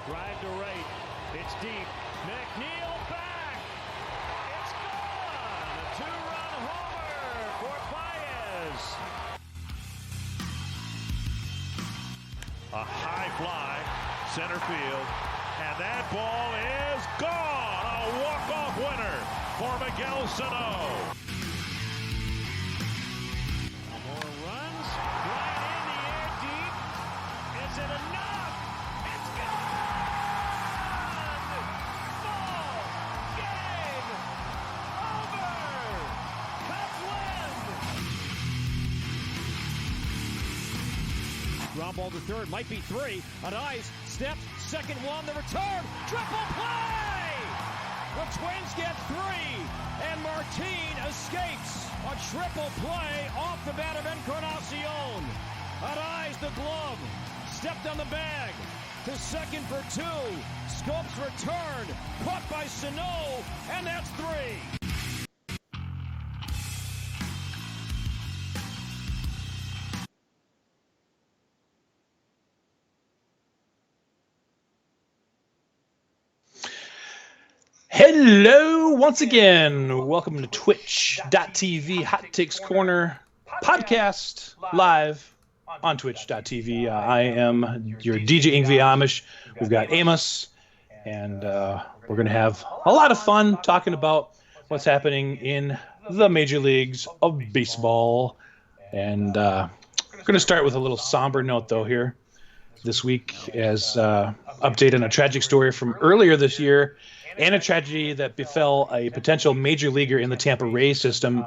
Drive to right. It's deep. McNeil back. It's gone. A two-run homer for Baez. A high fly, center field, and that ball is gone. A walk-off winner for Miguel Sano. More runs, right in the air deep. Is it enough? It's gone! Ball game over. Cubs win. Ground ball to third, might be three. On ice, steps, second one, the return, triple play! The Twins get three, and Martin escapes. A triple play off the bat of Encarnacion. On ice, the glove, stepped on the bag. To second for two. Scopes return, caught by Sano, and that's three. Hello, once again. Welcome to Twitch.tv Hot Takes Corner podcast live on Twitch.tv. I am your DJ Ingve Amish. We've got Amos, and we're going to have a lot of fun talking about what's happening in the major leagues of baseball. And we're going to start with a little somber note, though, here this week as update on a tragic story from earlier this year and a tragedy that befell a potential major leaguer in the Tampa Rays system.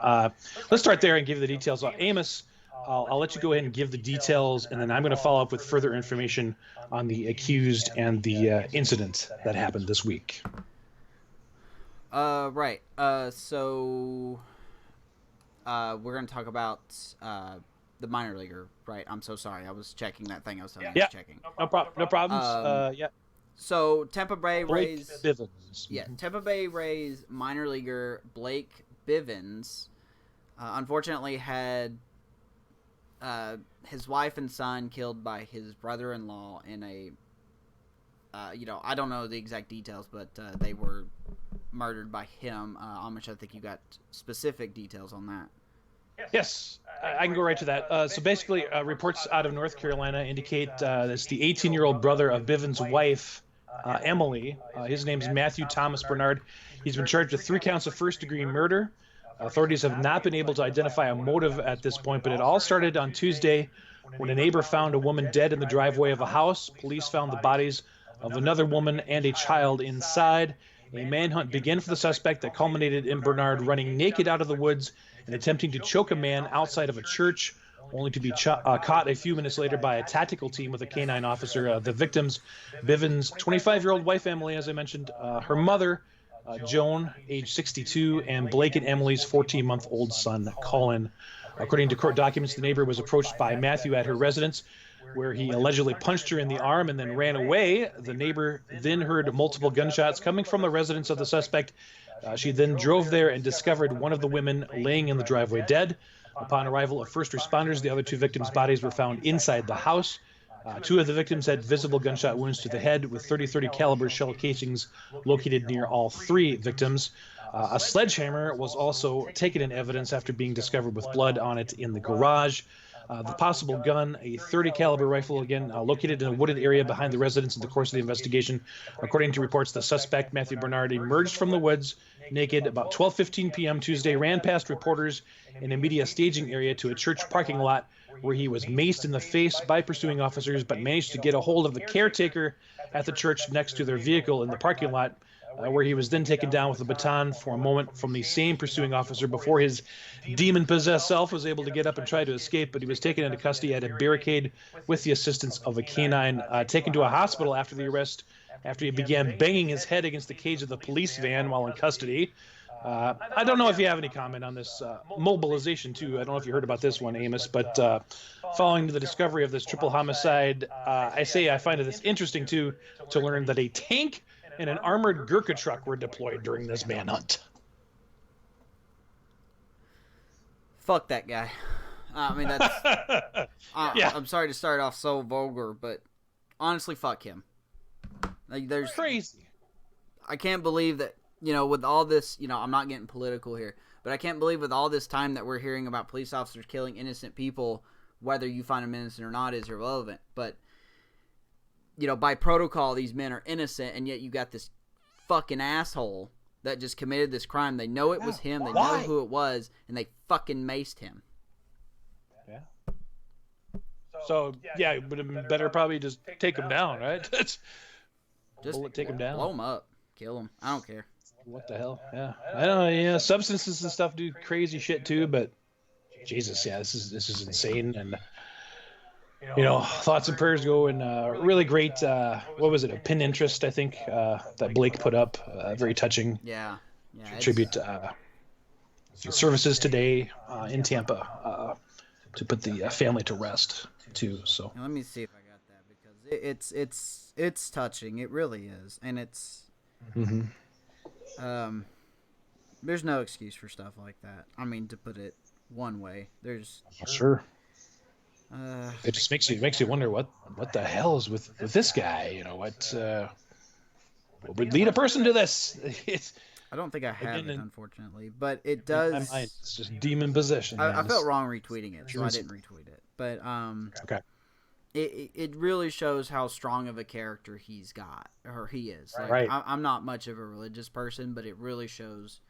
Let's start there and give you the details. Amos, I'll let you go ahead and give the details, and then I'm going to follow up with further information on the accused and the incident that happened this week. Right. So we're going to talk about the minor leaguer, right? I'm so sorry. I was checking that thing I was telling you. Checking. No problems. Yeah. So Tampa Bay Blake Rays. Bivens. Yeah, Tampa Bay Rays minor leaguer Blake Bivens, unfortunately had his wife and son killed by his brother-in-law in a, I don't know the exact details, but they were murdered by him. Amish, I think you got specific details on that. Yes, I can go right to that. So basically, reports out of North Carolina indicate it's the 18-year-old brother of Bivens' wife, Emily. His name's Matthew Thomas Bernard. He's been charged with 3 counts of first-degree murder. Authorities have not been able to identify a motive at this point, but it all started on Tuesday when a neighbor found a woman dead in the driveway of a house. Police found the bodies of another woman and a child inside. A manhunt began for the suspect that culminated in Bernard running naked out of the woods and attempting to choke a man outside of a church, only to be caught a few minutes later by a tactical team with a canine officer. The victims, Bivens' 25-year-old wife, Emily, as I mentioned, her mother, Joan, age 62, and Blake and Emily's 14-month-old son, Colin. According to court documents, the neighbor was approached by Matthew at her residence, where he allegedly punched her in the arm and then ran away. The neighbor then heard multiple gunshots coming from the residence of the suspect. She then drove there and discovered one of the women laying in the driveway dead. Upon arrival of first responders, the other 2 victims' bodies were found inside the house. 2 of the victims had visible gunshot wounds to the head with .30 caliber shell casings located near all 3 victims. A sledgehammer was also taken in evidence after being discovered with blood on it in the garage. The possible gun, a .30 caliber rifle, again, located in a wooded area behind the residence in the course of the investigation. According to reports, the suspect, Matthew Bernard, emerged from the woods naked about 12:15 p.m. Tuesday, ran past reporters in a media staging area to a church parking lot where he was maced in the face by pursuing officers, but managed to get a hold of the caretaker at the church next to their vehicle in the parking lot, where he was then taken down with a baton for a moment from the same pursuing officer before his demon-possessed self was able to get up and try to escape, but he was taken into custody at a barricade with the assistance of a canine, taken to a hospital after the arrest, after he began banging his head against the cage of the police van while in custody. I don't know if you have any comment on this mobilization, too. I don't know if you heard about this one, Amos, but following the discovery of this triple homicide, I find it interesting, too, to learn that a tank and an armored Gurkha truck were deployed during this manhunt. Fuck that guy. I mean, that's... Yeah. I'm sorry to start off so vulgar, but honestly, fuck him. Like, there's crazy. I can't believe that, with all this, I'm not getting political here, but I can't believe with all this time that we're hearing about police officers killing innocent people, whether you find them innocent or not is irrelevant. But, by protocol, these men are innocent, and yet you got this fucking asshole that just committed this crime. They know it was him. They know who it was, and they fucking maced him. Yeah. So, yeah, but it better probably just take him down, right? Just take him down. Blow him up. Kill him. I don't care. What the hell? Yeah. I don't know. Yeah, substances and stuff do crazy shit too, but Jesus, yeah, this is insane. And, thoughts and prayers go in really great, what was it, a pin interest, I think, that Blake put up. Very touching. Yeah. Tribute services today in Tampa to put the family to rest too. So let me see if I got that, because it's touching. It really is, and it's there's no excuse for stuff like that. I mean, to put it one way, there's sure. It just makes you wonder what the hell is with this guy. What would lead a person to this? I don't think I have it, unfortunately, but it does. It's just demon possession. I felt wrong retweeting it, so I didn't retweet it. But okay. It really shows how strong of a character he's got, or he is. Like, right. I'm not much of a religious person, but it really shows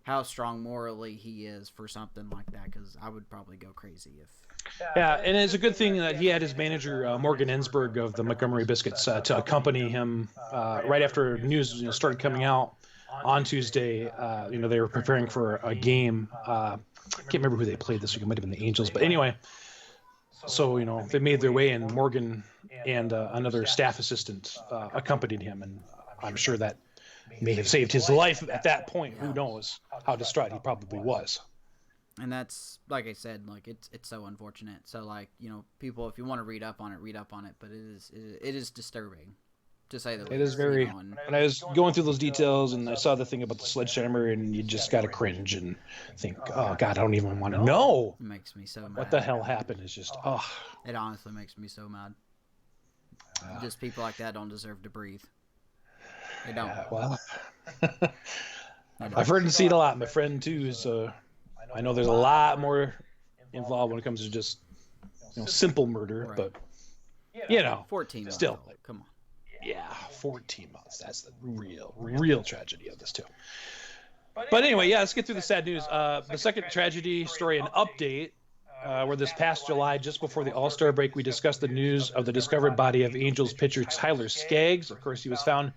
how strong morally he is for something like that, because I would probably go crazy if... Yeah, and it's a good thing that he had his manager, Morgan Ensberg of the Montgomery Biscuits, to accompany him right after news started coming out on Tuesday. They were preparing for a game. I can't remember who they played this week. It might have been the Angels. But anyway, so, they made their way, and Morgan and another staff assistant accompanied him. And I'm sure that may have saved his life at that point. Who knows how distraught he probably was. And that's, like I said, like it's so unfortunate. So, like, people, if you want to read up on it, but it is disturbing, to say the least. It is very. And I was going through those details, and I saw the thing about the sledgehammer, and you just got to cringe and think, oh God, I don't even want to know. It makes me so mad. What the hell happened? It's just, oh. It honestly makes me so mad. Just people like that don't deserve to breathe. They don't. Well, I've heard and seen a lot. My friend too, so I know there's a lot more involved when it comes to just simple murder, right. But 14 months still, old. Come on. Yeah, 14 months. That's the real tragedy of this too. But anyway, let's get through the sad news. The second tragedy story, an update, where this past July, just before the All-Star break, we discussed the news of the discovered body of Angels pitcher Tyler Skaggs. Of course, he was found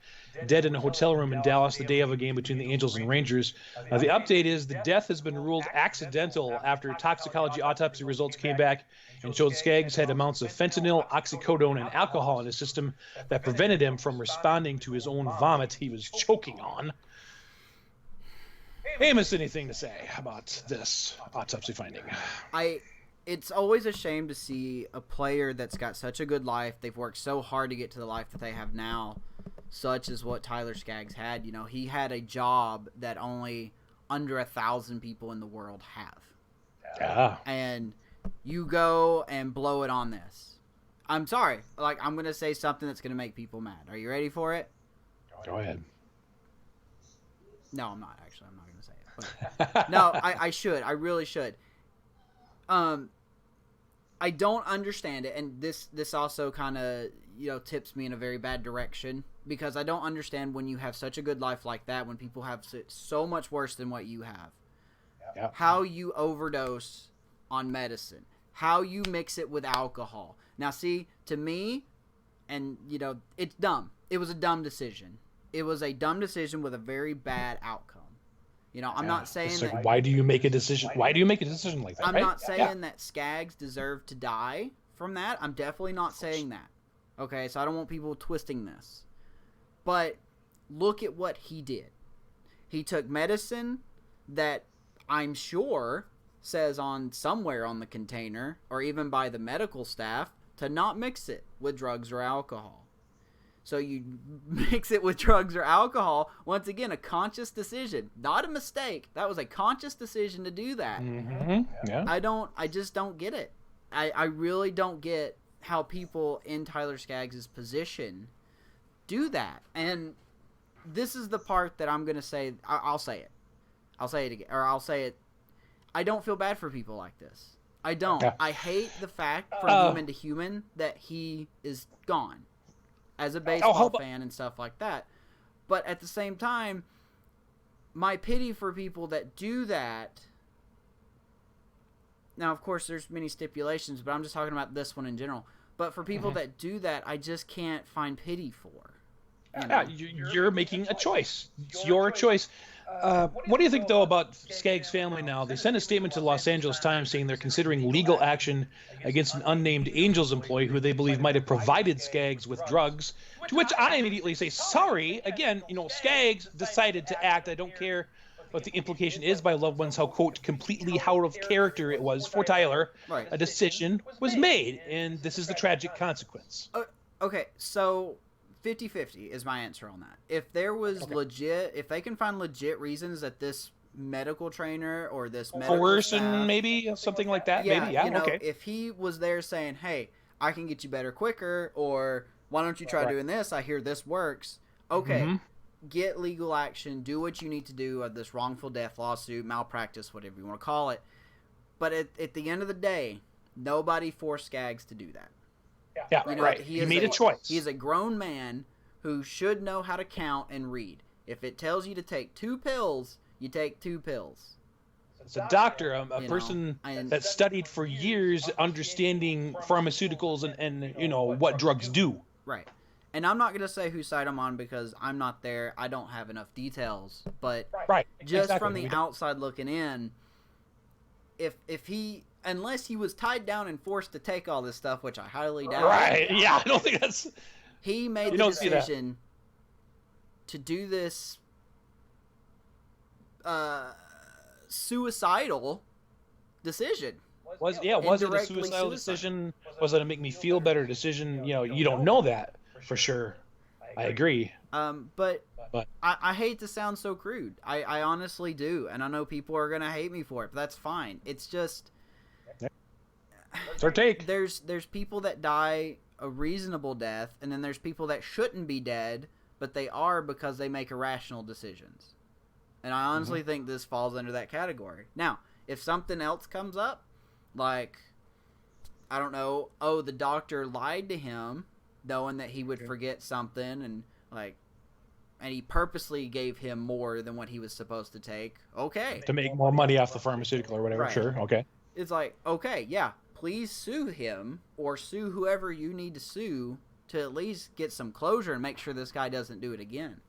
dead in a hotel room in Dallas the day of a game between the Angels and Rangers. The update is the death has been ruled accidental after toxicology autopsy results came back and showed Skaggs had amounts of fentanyl, oxycodone, and alcohol in his system that prevented him from responding to his own vomit he was choking on. Amos, anything to say about this autopsy finding? It's always a shame to see a player that's got such a good life. They've worked so hard to get to the life that they have now, such as what Tyler Skaggs had. He had a job that only under 1,000 people in the world have. Yeah. And you go and blow it on this. I'm sorry. I'm going to say something that's going to make people mad. Are you ready for it? Go ahead. No, I'm not, actually. I'm not going to say it. But, no, I should. I really should. I don't understand it, and this also kind of tips me in a very bad direction, because I don't understand when you have such a good life like that, when people have so much worse than what you have, how you overdose on medicine, how you mix it with alcohol. Now, see, to me, and it's dumb. It was a dumb decision. It was a dumb decision with a very bad outcome. I'm not saying that. Why do you make a decision? Why do you make a decision like that? I'm not saying that Skaggs deserved to die from that. I'm definitely not saying that. Okay, so I don't want people twisting this. But look at what he did. He took medicine that I'm sure says on somewhere on the container, or even by the medical staff, to not mix it with drugs or alcohol. So you mix it with drugs or alcohol. Once again, a conscious decision, not a mistake. That was a conscious decision to do that. Mm-hmm. Yeah. I just don't get it. I really don't get how people in Tyler Skaggs' position do that. And this is the part that I'm going to say. I'll say it. I'll say it again. Or I'll say it. I don't feel bad for people like this. I don't. Yeah. I hate the fact, from human to human, that he is gone as a baseball fan and stuff like that. But at the same time, my pity for people that do that. Now, of course, there's many stipulations, but I'm just talking about this one in general. But for people that do that, I just can't find pity for. Yeah, you're making a choice. It's your choice. What do you think, though, about Skaggs' family now? They sent a statement to the Los Angeles Times saying they're considering legal action against an unnamed Angels employee who they believe might have provided Skaggs with drugs, to which I immediately say, sorry. Again, Skaggs decided to act. I don't care what the implication is by loved ones, how, quote, completely out of character it was for Tyler. Right. A decision was made, and this is the tragic consequence. Okay, so 50-50 is my answer on that. If there was legit, if they can find legit reasons that this medical trainer or this medical coercion, staff, maybe something like that, yeah, maybe, yeah, okay. If he was there saying, "Hey, I can get you better quicker," or "Why don't you try doing this? I hear this works." Okay, get legal action, do what you need to do of this wrongful death lawsuit, malpractice, whatever you want to call it. But at the end of the day, nobody forced Skaggs to do that. Yeah, right. He made a choice. He is a grown man who should know how to count and read. If it tells you to take 2 pills, you take 2 pills. It's a doctor, a person that studied for years understanding pharmaceuticals and what drugs do. Right. And I'm not going to say whose side I'm on because I'm not there. I don't have enough details. But just from the outside looking in, if he... Unless he was tied down and forced to take all this stuff, which I highly doubt. Right, yeah, I don't think that's... He made the decision to do this suicidal decision. Was it a suicidal decision? Was it a make me feel better decision? You don't know that for sure. I agree. But I hate to sound so crude. I honestly do. And I know people are going to hate me for it, but that's fine. It's just... It's our take. There's people that die a reasonable death, and then there's people that shouldn't be dead, but they are because they make irrational decisions. And I honestly think this falls under that category. Now, if something else comes up, like, I don't know, the doctor lied to him, knowing that he would forget something, and he purposely gave him more than what he was supposed to take, okay. To make more money off the pharmaceutical or whatever, sure, okay. It's like, okay, yeah, please sue him or sue whoever you need to sue to at least get some closure and make sure this guy doesn't do it again.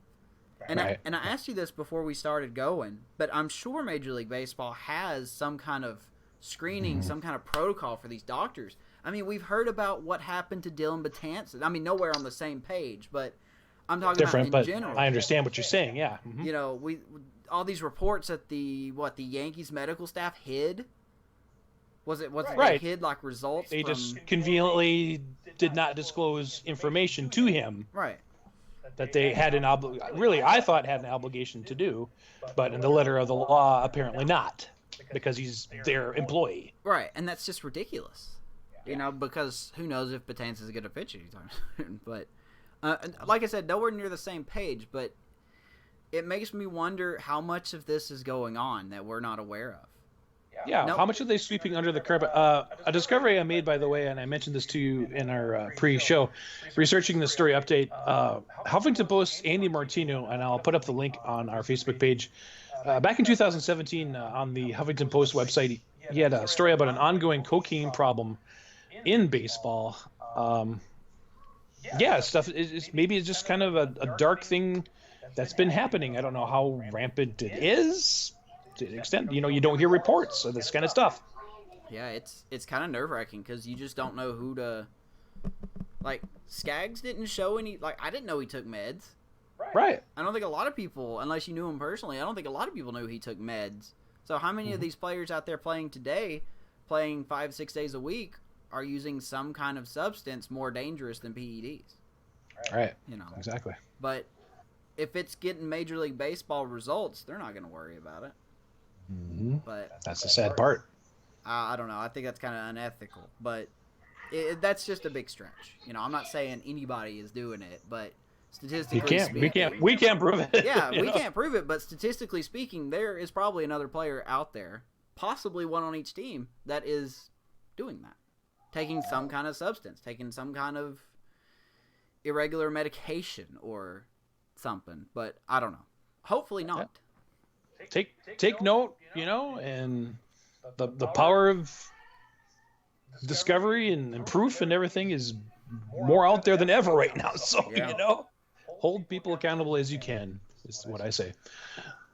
And I asked you this before we started going, but I'm sure Major League Baseball has some kind of screening, some kind of protocol for these doctors. I mean, we've heard about what happened to Dylan Betances. I mean, nowhere on the same page, but I'm talking about in general. I understand what you're saying, yeah. We all these reports that the Yankees medical staff hid. Was it they hid results? They just conveniently did not disclose information to him. Right. That they had I thought had an obligation to do, but in the letter of the law, apparently not, because he's their employee. Right, and that's just ridiculous. Because who knows if Betances is going to pitch anytime soon. But, like I said, nowhere near the same page, but it makes me wonder how much of this is going on that we're not aware of. Yeah, how much are they sweeping under the carpet? A discovery I made, by the way, and I mentioned this to you in our pre-show, researching the story update, Huffington Post's Andy Martino, and I'll put up the link on our Facebook page. Back in 2017, on the Huffington Post website, he had a story about an ongoing cocaine problem in baseball. Stuff is maybe it's just kind of a dark thing that's been happening. I don't know how rampant it is. To the extent, you don't hear reports of this kind of stuff. Yeah, it's kind of nerve-wracking because you just don't know who to... Skaggs didn't show any... I didn't know he took meds. Right. I don't think a lot of people, unless you knew him personally, I don't think a lot of people knew he took meds. So how many of these players out there playing today, playing 5-6 days a week, are using some kind of substance more dangerous than PEDs? Right. Exactly. But if it's getting Major League Baseball results, they're not going to worry about it. But that's the sad part. I don't know. I think that's kind of unethical, but that's just a big stretch. I'm not saying anybody is doing it, but Statistically speaking, we can't prove it. Yeah, we can't prove it, but statistically speaking, there is probably another player out there, possibly one on each team, that is doing that. Taking some kind of substance, taking some kind of irregular medication or something, but I don't know. Hopefully not. Take note, and the power of discovery and proof and everything is more out there than ever right now. So, hold people accountable as you can is what I say.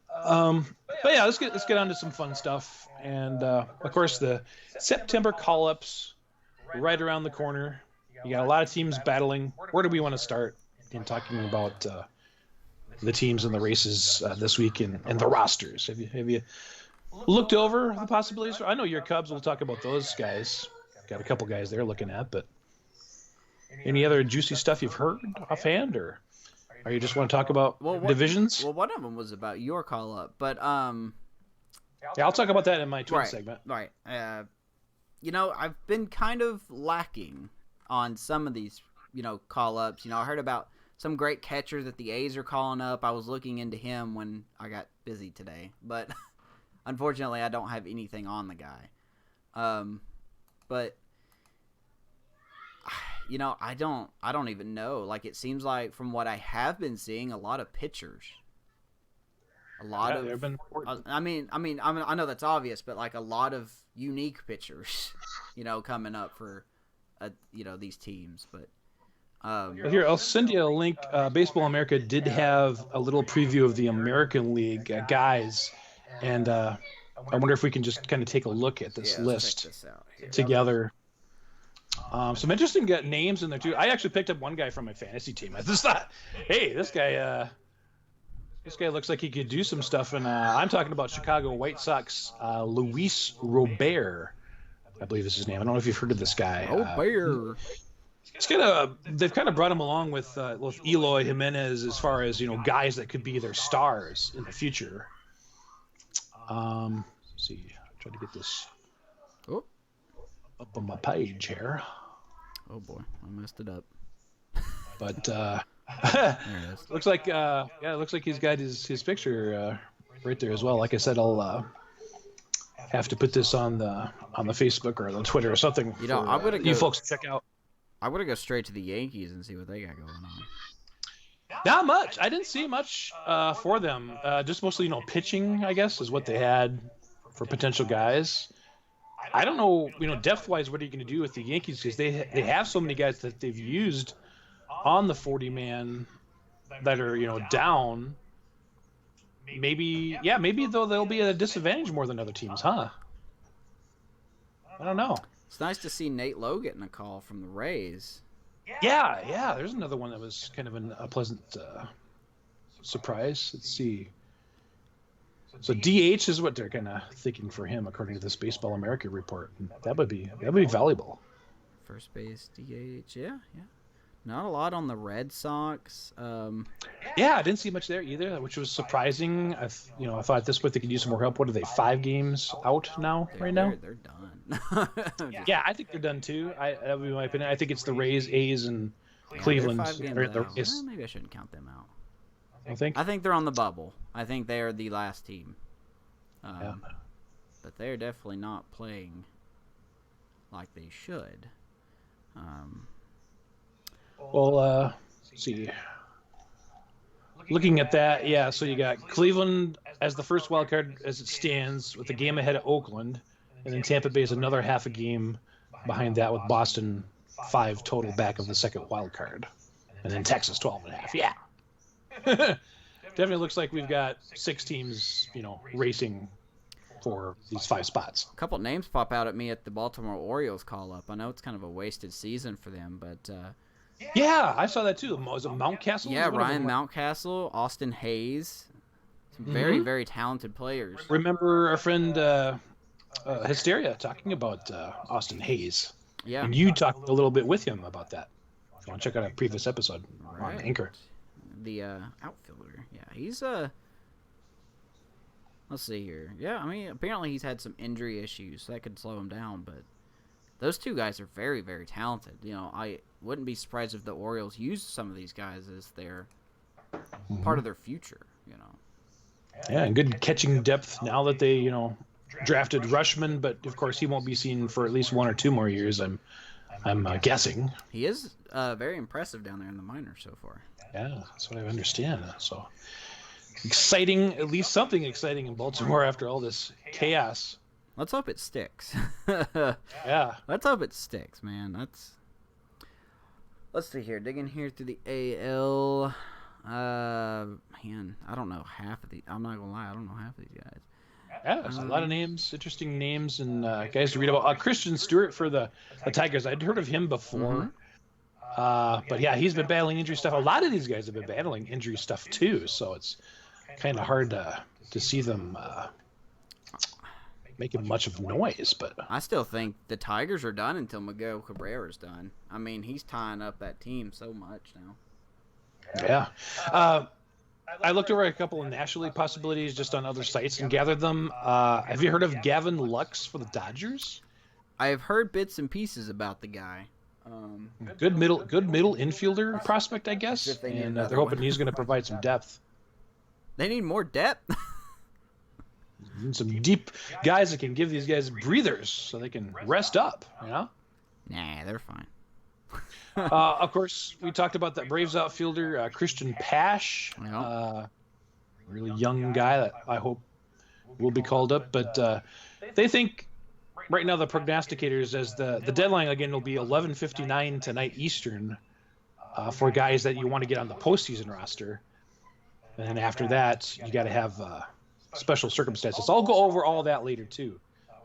But yeah, let's get on to some fun stuff. And of course, the September call-ups right around the corner. You got a lot of teams battling. Where do we want to start in talking about the teams and the races this week and the rosters? Have you looked over the possibilities? I know your Cubs. We'll talk about those guys. Got a couple guys they're looking at, but any other juicy stuff you've heard offhand, or you just want to talk about divisions? Well, one of them was about your call-up, but yeah, I'll talk about that in my Twin segment. Right. I've been kind of lacking on some of these, call-ups. I heard about some great catcher that the A's are calling up. I was looking into him when I got busy today, but unfortunately, I don't have anything on the guy. But I don't even know. Like, it seems like from what I have been seeing, a lot of pitchers. I know that's obvious, but like a lot of unique pitchers, coming up for, these teams. But here, I'll send you a link. Baseball America did have a little preview of the American League guys, and I wonder if we can just kind of take a look at this list together. Some interesting names in there too. I actually picked up one guy from my fantasy team. I just thought, hey, this guy looks like he could do some stuff. And I'm talking about Chicago White Sox, Luis Robert, I believe is his name. I don't know if you've heard of this guy. They've kind of brought him along with Eloy Jimenez as far as guys that could be their stars in the future. Let's see, try to get this up on my page here. Oh boy, I messed it up. But there it is. looks like he's got his picture right there as well. Like I said, I'll have to put this on the Facebook or on Twitter or something. I'm gonna you folks check out. I'm gonna go straight to the Yankees and see what they got going on. Not much. I didn't see much for them. Just mostly, pitching, I guess, is what they had for potential guys. I don't know, depth-wise, what are you going to do with the Yankees? Because they have so many guys that they've used on the 40-man that are, down. Maybe though they'll be at a disadvantage more than other teams, huh? I don't know. It's nice to see Nate Lowe getting a call from the Rays. Yeah. There's another one that was kind of a pleasant surprise. Let's see. So DH is what they're kind of thinking for him, according to this Baseball America report. And that would be valuable. First base DH, yeah. Not a lot on the Red Sox. Yeah, I didn't see much there either, which was surprising. I thought at this point they could use some more help. What are they, 5 games out now? They're done. Yeah, I think they're done too. That would be my opinion. I think it's the Rays, A's, and Cleveland. Maybe I shouldn't count them out. I think they're on the bubble. I think they are the last team. But they're definitely not playing like they should. Let's see. Looking at that, yeah, so you got Cleveland as the first wild card as it stands with a game ahead of Oakland, and then Tampa Bay is another half a game behind that with Boston 5 total back of the second wild card. And then Texas 12.5. Yeah. Definitely looks like we've got 6 teams, racing for these 5 spots. A couple names pop out at me at the Baltimore Orioles call-up. I know it's kind of a wasted season for them, but... yeah, I saw that too. Was it Mountcastle? Yeah, Ryan Mountcastle, Austin Hayes. Some very, very talented players. Remember our friend Hysteria talking about Austin Hayes. Yeah. And you talked a little bit with him about that. If you want to check out a previous episode on Anchor. The outfielder. Yeah, he's let's see here. Yeah, I mean, apparently he's had some injury issues, so that could slow him down, but those 2 guys are very, very talented. wouldn't be surprised if the Orioles use some of these guys as their part of their future. Yeah, and good catching depth now that they drafted Rushman, but of course he won't be seen for at least 1 or 2 more years. I'm guessing. He is very impressive down there in the minors so far. Yeah, that's what I understand. So exciting, at least something exciting in Baltimore after all this chaos. Let's hope it sticks. Yeah. Let's hope it sticks, man. Let's see here. Digging here through the AL. Man, I don't know half of these. I'm not gonna lie, I don't know half of these guys. Yeah, there's a lot of names, interesting names, and guys to read about. Christian Stewart for the Tigers. I'd heard of him before. But yeah, he's been battling injury stuff. A lot of these guys have been battling injury stuff too, so it's kind of hard to see them making much of noise. But I still think the Tigers are done until Miguel Cabrera's done. I mean, he's tying up that team so much now. Yeah. I looked over a couple of National League possibilities just on other sites and gathered them. Have you heard of Gavin Lux for the Dodgers? I have heard bits and pieces about the guy. Good middle infielder prospect, I guess. And they're hoping he's going to provide some depth. They need more depth. And some deep guys that can give these guys breathers so they can rest up, Nah, they're fine. Of course, we talked about that Braves outfielder, Christian Pash. Really young guy that I hope will be called up. But they think right now the prognosticators, as the deadline again will be 11:59 tonight Eastern for guys that you want to get on the postseason roster. And then after that, you got to have special circumstances. I'll go over all that later too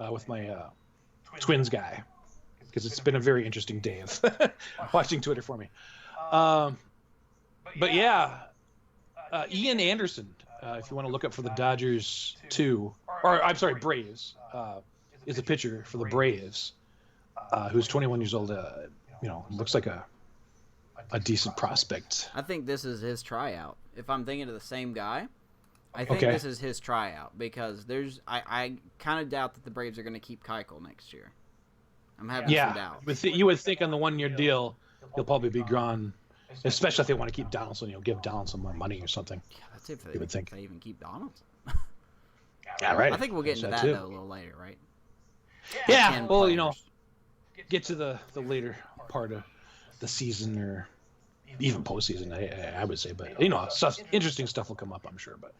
with my Twins guy, because it's been a very interesting day of watching Twitter for me. But yeah, Ian Anderson, if you want to look up for the Dodgers too, or I'm sorry, Braves, is a pitcher for the Braves, who's 21 years old. Looks like a decent prospect. I think this is his tryout. If I'm thinking of the same guy, I think this is his tryout, because I kind of doubt that the Braves are going to keep Keuchel next year. I'm having some doubts. You would think on the 1-year deal, he'll probably be gone, especially if they want to keep Donaldson. Give Donaldson more money or something. Yeah, that's if they, would think. If they even keep Donaldson. Yeah, right. I think we'll get into that though, a little later, right? Yeah, well, get to the later part of the season or even postseason, I would say. But, interesting stuff will come up, I'm sure. But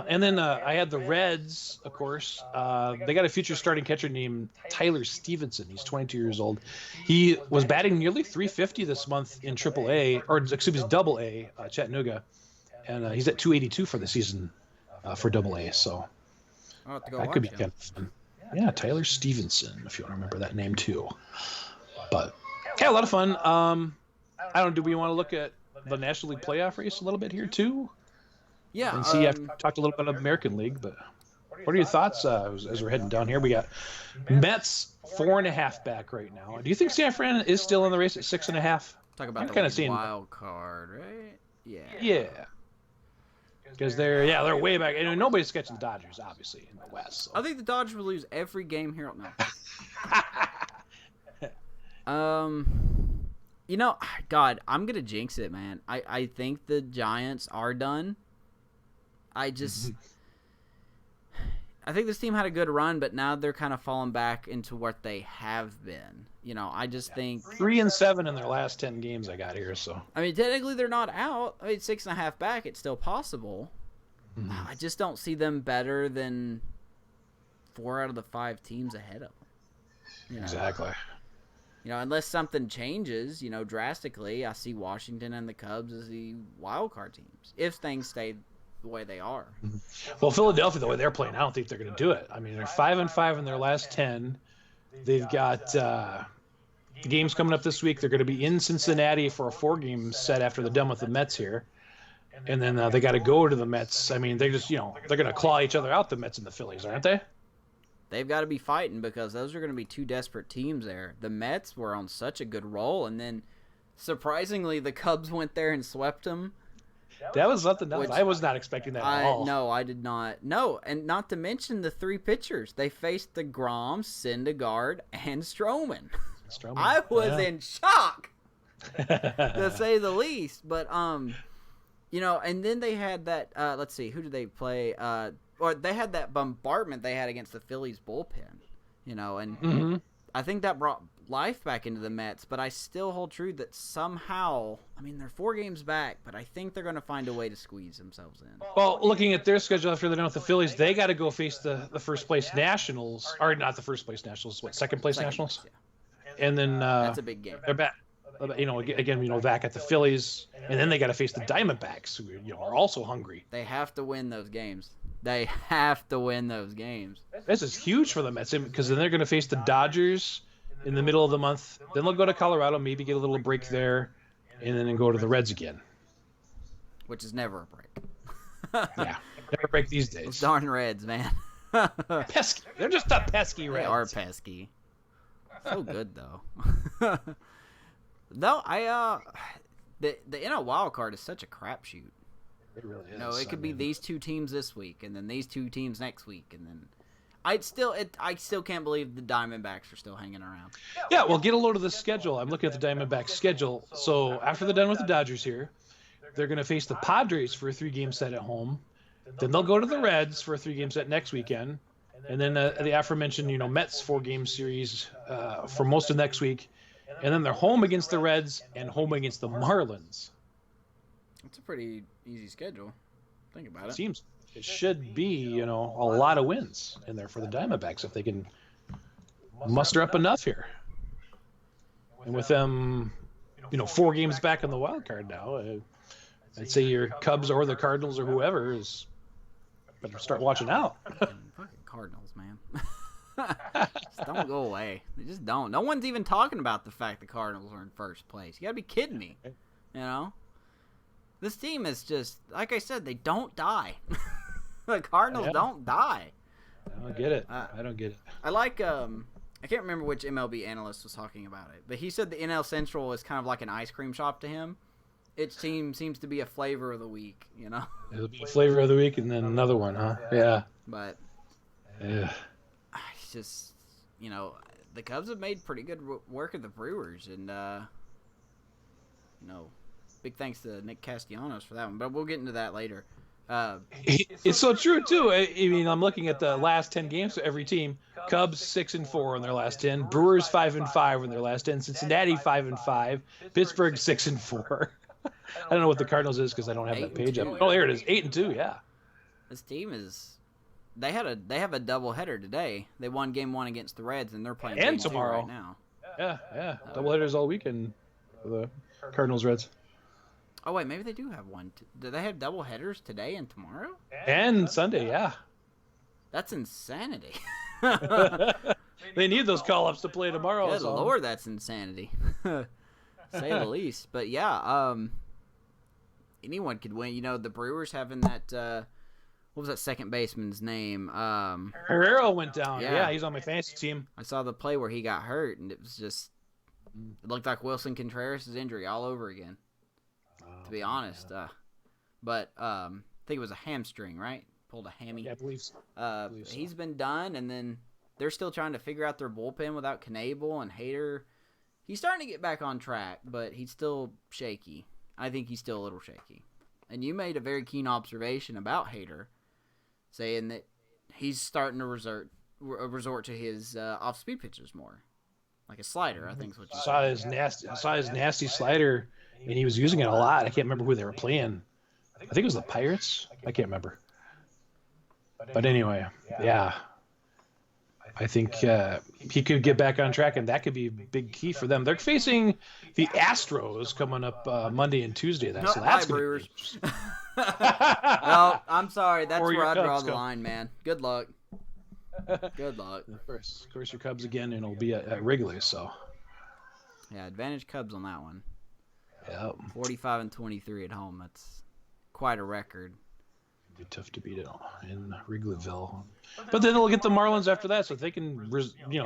and then I had the Reds, of course. They got a future starting catcher named Tyler Stevenson. He's 22 years old. He was batting nearly 350 this month in Double A, Chattanooga. And he's at 282 for the season for Double A. So that could be kind of fun. Yeah, Tyler Stevenson, if you want to remember that name too. But, yeah, a lot of fun. I don't know, do we want to look at the National League playoff race a little bit here too? Yeah. And see, I've talked a little bit of American League, but what are your thoughts as we're heading down here? We got Mets 4.5 back right now. Do you think San Fran is still in the race at 6.5? Talk about the wild card, right? Yeah. Yeah. Because they're way back. And nobody's catching the Dodgers, obviously, in the West. So. I think the Dodgers will lose every game here now. God, I'm gonna jinx it, man. I think the Giants are done. I think this team had a good run, but now they're kind of falling back into what they have been. I just think 3-7 in their last 10 games I got here. So I mean, technically they're not out. I mean, 6.5 back, it's still possible. Mm-hmm. I just don't see them better than 4 out of the 5 teams ahead of them. Exactly. Unless something changes, drastically, I see Washington and the Cubs as the wild card teams if things stay the way they are. Well, Philadelphia, the way they're playing, I don't think they're going to do it. I mean, they're 5-5 in their last 10. They've got games coming up this week. They're going to be in Cincinnati for a 4-game set after they're done with the Mets here. And then they got to go to the Mets. I mean, they just, they're going to claw each other out, the Mets and the Phillies, aren't they? They've got to be fighting, because those are going to be 2 desperate teams there. The Mets were on such a good roll, and then surprisingly the Cubs went there and swept them. That was something else. I was not expecting that at all. No, I did not. No, and not to mention the 3 pitchers. They faced DeGrom, Syndergaard, and Stroman. I was in shock, to say the least. But you know, and then they had that. Let's see, who did they play? Or they had that bombardment they had against the Phillies bullpen. You know, and I think that brought life back into the Mets, but I still hold true that somehow, I mean, they're 4 games back, but I think they're going to find a way to squeeze themselves in. Well, looking at their schedule after they're done with the Phillies, they got to go face the first place Nationals, or not the first place Nationals, second place Nationals? Place, yeah. And then that's a big game. They're back, you know, again, you know, back at the Phillies, and then they got to face the Diamondbacks, who, you know, are also hungry. They have to win those games. They have to win those games. This is huge for the Mets, because then they're going to face the Dodgers in the middle of the month. Then they'll go to Colorado, maybe get a little break there, and then go to the Reds again. Which is never a break. Yeah, never break these days. Those darn Reds, man. Pesky. They're just a pesky Reds. They are pesky. So good, though. Though, the NL wild card is such a crapshoot. It really is. No, it could be these 2 teams this week, and then these 2 teams next week, and then I still can't believe the Diamondbacks are still hanging around. Yeah, well, get a load of the schedule. I'm looking at the Diamondbacks schedule. So after they're done with the Dodgers here, they're going to face the Padres for a 3-game set at home. Then they'll go to the Reds for a 3-game set next weekend, and then the aforementioned, you know, Mets 4-game series for most of next week, and then they're home against the Reds and home against the Marlins. It's a pretty easy schedule. Think about it. It should be, you know, a lot of wins in there for the Diamondbacks if they can muster up enough here. And with them, you know, 4 games back in the wild card now, I'd say your Cubs or the Cardinals or whoever is better start watching out. Fucking Cardinals, man. Just don't go away. They just don't. No one's even talking about the fact the Cardinals are in first place. You gotta be kidding me. You know? This team is just, like I said, they don't die. The Cardinals don't die. I don't get it. I don't get it. I like, I can't remember which MLB analyst was talking about it, but he said the NL Central is kind of like an ice cream shop to him. Each team seems to be a flavor of the week, you know? It'll be a flavor of the week and then another one, huh? Yeah. But, yeah. It's just, you know, the Cubs have made pretty good work of the Brewers, and, you know, big thanks to Nick Castellanos for that one, but we'll get into that later. It's so true too. I mean, I'm looking at the last 10 games for every team. Cubs 6-4 in their last 10. Brewers 5-5 in their last 10. Cincinnati 5-5. Pittsburgh 6-4. I don't know what the Cardinals is because I don't have that page up. Oh, here it is. 8-2. Yeah. This team is. They have a doubleheader today. They won Game 1 against the Reds, and they're playing and Game tomorrow 2 right now. Yeah. Doubleheaders all weekend for the Cardinals Reds. Oh, wait, maybe they do have one. Do they have double headers today and tomorrow? And Sunday, yeah. That's insanity. They need those call-ups to play tomorrow. Good Lord, that's insanity. Say the least. But, yeah, anyone could win. You know, the Brewers having that, what was that second baseman's name? Herrera went down. Yeah. Yeah, he's on my fantasy team. I saw the play where he got hurt, and it was just, it looked like Wilson Contreras' injury all over again. To be honest, but I think it was a hamstring, right? Pulled a hammy. Yeah, I believe so. He's been done, and then they're still trying to figure out their bullpen without Knable and Hader. He's starting to get back on track, but he's still shaky. I think he's still a little shaky. And you made a very keen observation about Hader, saying that he's starting to resort to his off-speed pitches more, like a slider. I think is what you said. I saw his nasty slider. And he was using it a lot. I can't remember who they were playing. I think it was the Pirates. I can't remember. But anyway, yeah. I think he could get back on track, and that could be a big key for them. They're facing the Astros coming up Monday and Tuesday. So that's going to be Well, I'm sorry. That's where I draw the come. line, man. Good luck. Good luck. Of course, your Cubs again, and it'll be at Wrigley. So yeah, advantage Cubs on that one. Yeah. 45-23 at home. That's quite a record. It'd be tough to beat it in Wrigleyville. But then they'll get the Marlins after that, so if they can,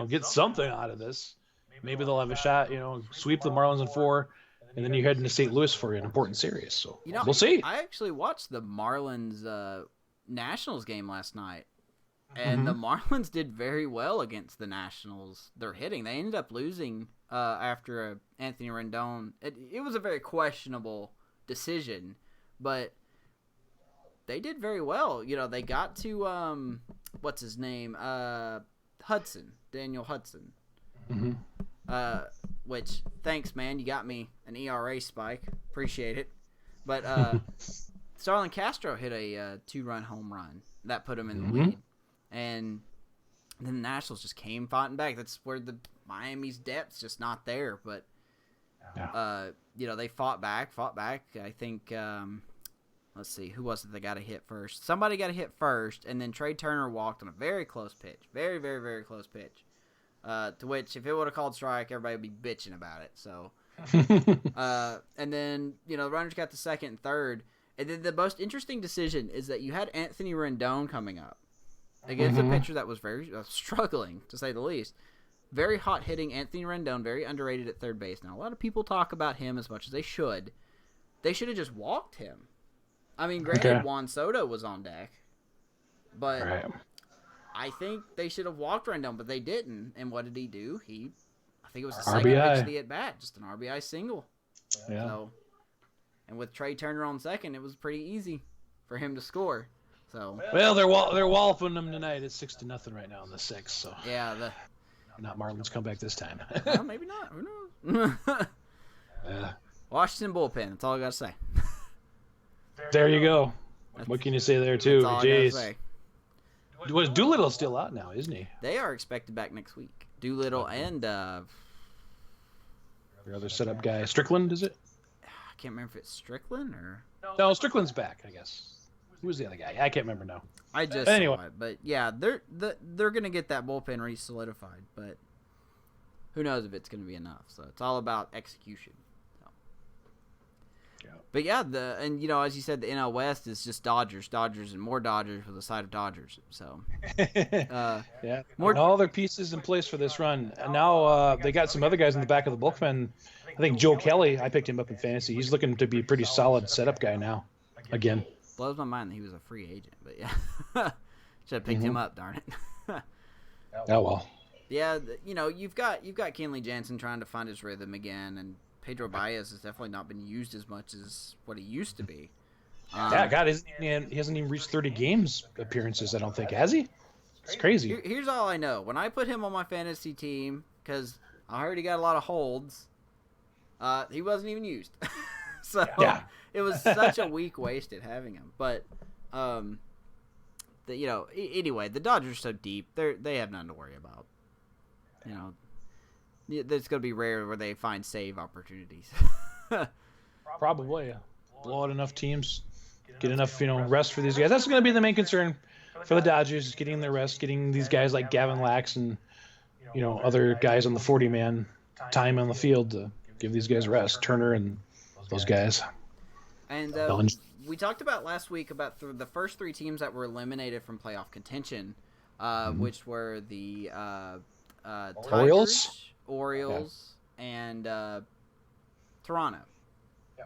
get something out of this, maybe they'll have a shot. Sweep the Marlins in 4, and then you head into St. Louis for an important series. So we'll see. I actually watched the Marlins Nationals game last night. And the Marlins did very well against the Nationals. They're hitting. They ended up losing after Anthony Rendon. It was a very questionable decision, but they did very well. They got to what's his name? Hudson, Daniel Hudson. Which, thanks, man. You got me an ERA spike. Appreciate it. But Starlin Castro hit a 2-run home run that put him in the lead. And then the Nationals just came fighting back. That's where the Miami's depth's just not there. But, they fought back. I think, let's see, who was it that got a hit first? Somebody got a hit first, and then Trey Turner walked on a very close pitch. Very, very, very close pitch. To which, if it would have called strike, everybody would be bitching about it. So, and then, the runners got to second and third. And then the most interesting decision is that you had Anthony Rendon coming up against a pitcher that was very struggling, to say the least. Very hot-hitting Anthony Rendon, very underrated at third base. Now, a lot of people talk about him as much as they should. They should have just walked him. I mean, granted, Juan Soto was on deck, but I think they should have walked Rendon, but they didn't. And what did he do? I think it was the second pitch of the at-bat, just an RBI single. Yeah. So, and with Trey Turner on second, it was pretty easy for him to score. So, well, they're walloping them tonight. It's 6-0 right now in the sixth. So yeah, not Marlins come back this time. Well, maybe not. Who knows? Washington bullpen. That's all I got to say. There you go. What can you say there too? That's all I gotta say. Was Doolittle's still out now, isn't he? They are expected back next week. Doolittle and your other setup guy, Strickland, is it? I can't remember if it's Strickland or no. Strickland's back, I guess. Who was the other guy? I can't remember now. I just saw it, but yeah, they're gonna get that bullpen re-solidified, but who knows if it's gonna be enough? So it's all about execution. So. Yeah. But yeah, and as you said, the NL West is just Dodgers, and more Dodgers with a side of Dodgers. So yeah, more all their pieces in place for this run. And now they got some other guys in the back of the bullpen. I think Joe Kelly. I picked him up in fantasy. He's looking to be a pretty solid setup guy now. Again. Blows my mind that he was a free agent, but yeah, should have picked him up. Darn it. Oh well. Yeah, you've got Kenley Jansen trying to find his rhythm again, and Pedro Baez has definitely not been used as much as what he used to be. God, he hasn't even reached 30 games appearances. I don't think, has he? It's crazy. Here's all I know: when I put him on my fantasy team, because I already got a lot of holds, he wasn't even used. So it was such a week wasted having him. But anyway, the Dodgers are so deep; they have nothing to worry about. It's gonna be rare where they find save opportunities. Probably, blow out enough teams, get enough rest for these guys. That's gonna be the main concern for the Dodgers: is getting their rest, getting these guys like Gavin Lax and other guys on the 40-man time on the field to give these guys rest. Turner and those guys. And we talked about last week about the first three teams that were eliminated from playoff contention, which were the Tigers, Orioles, and Toronto.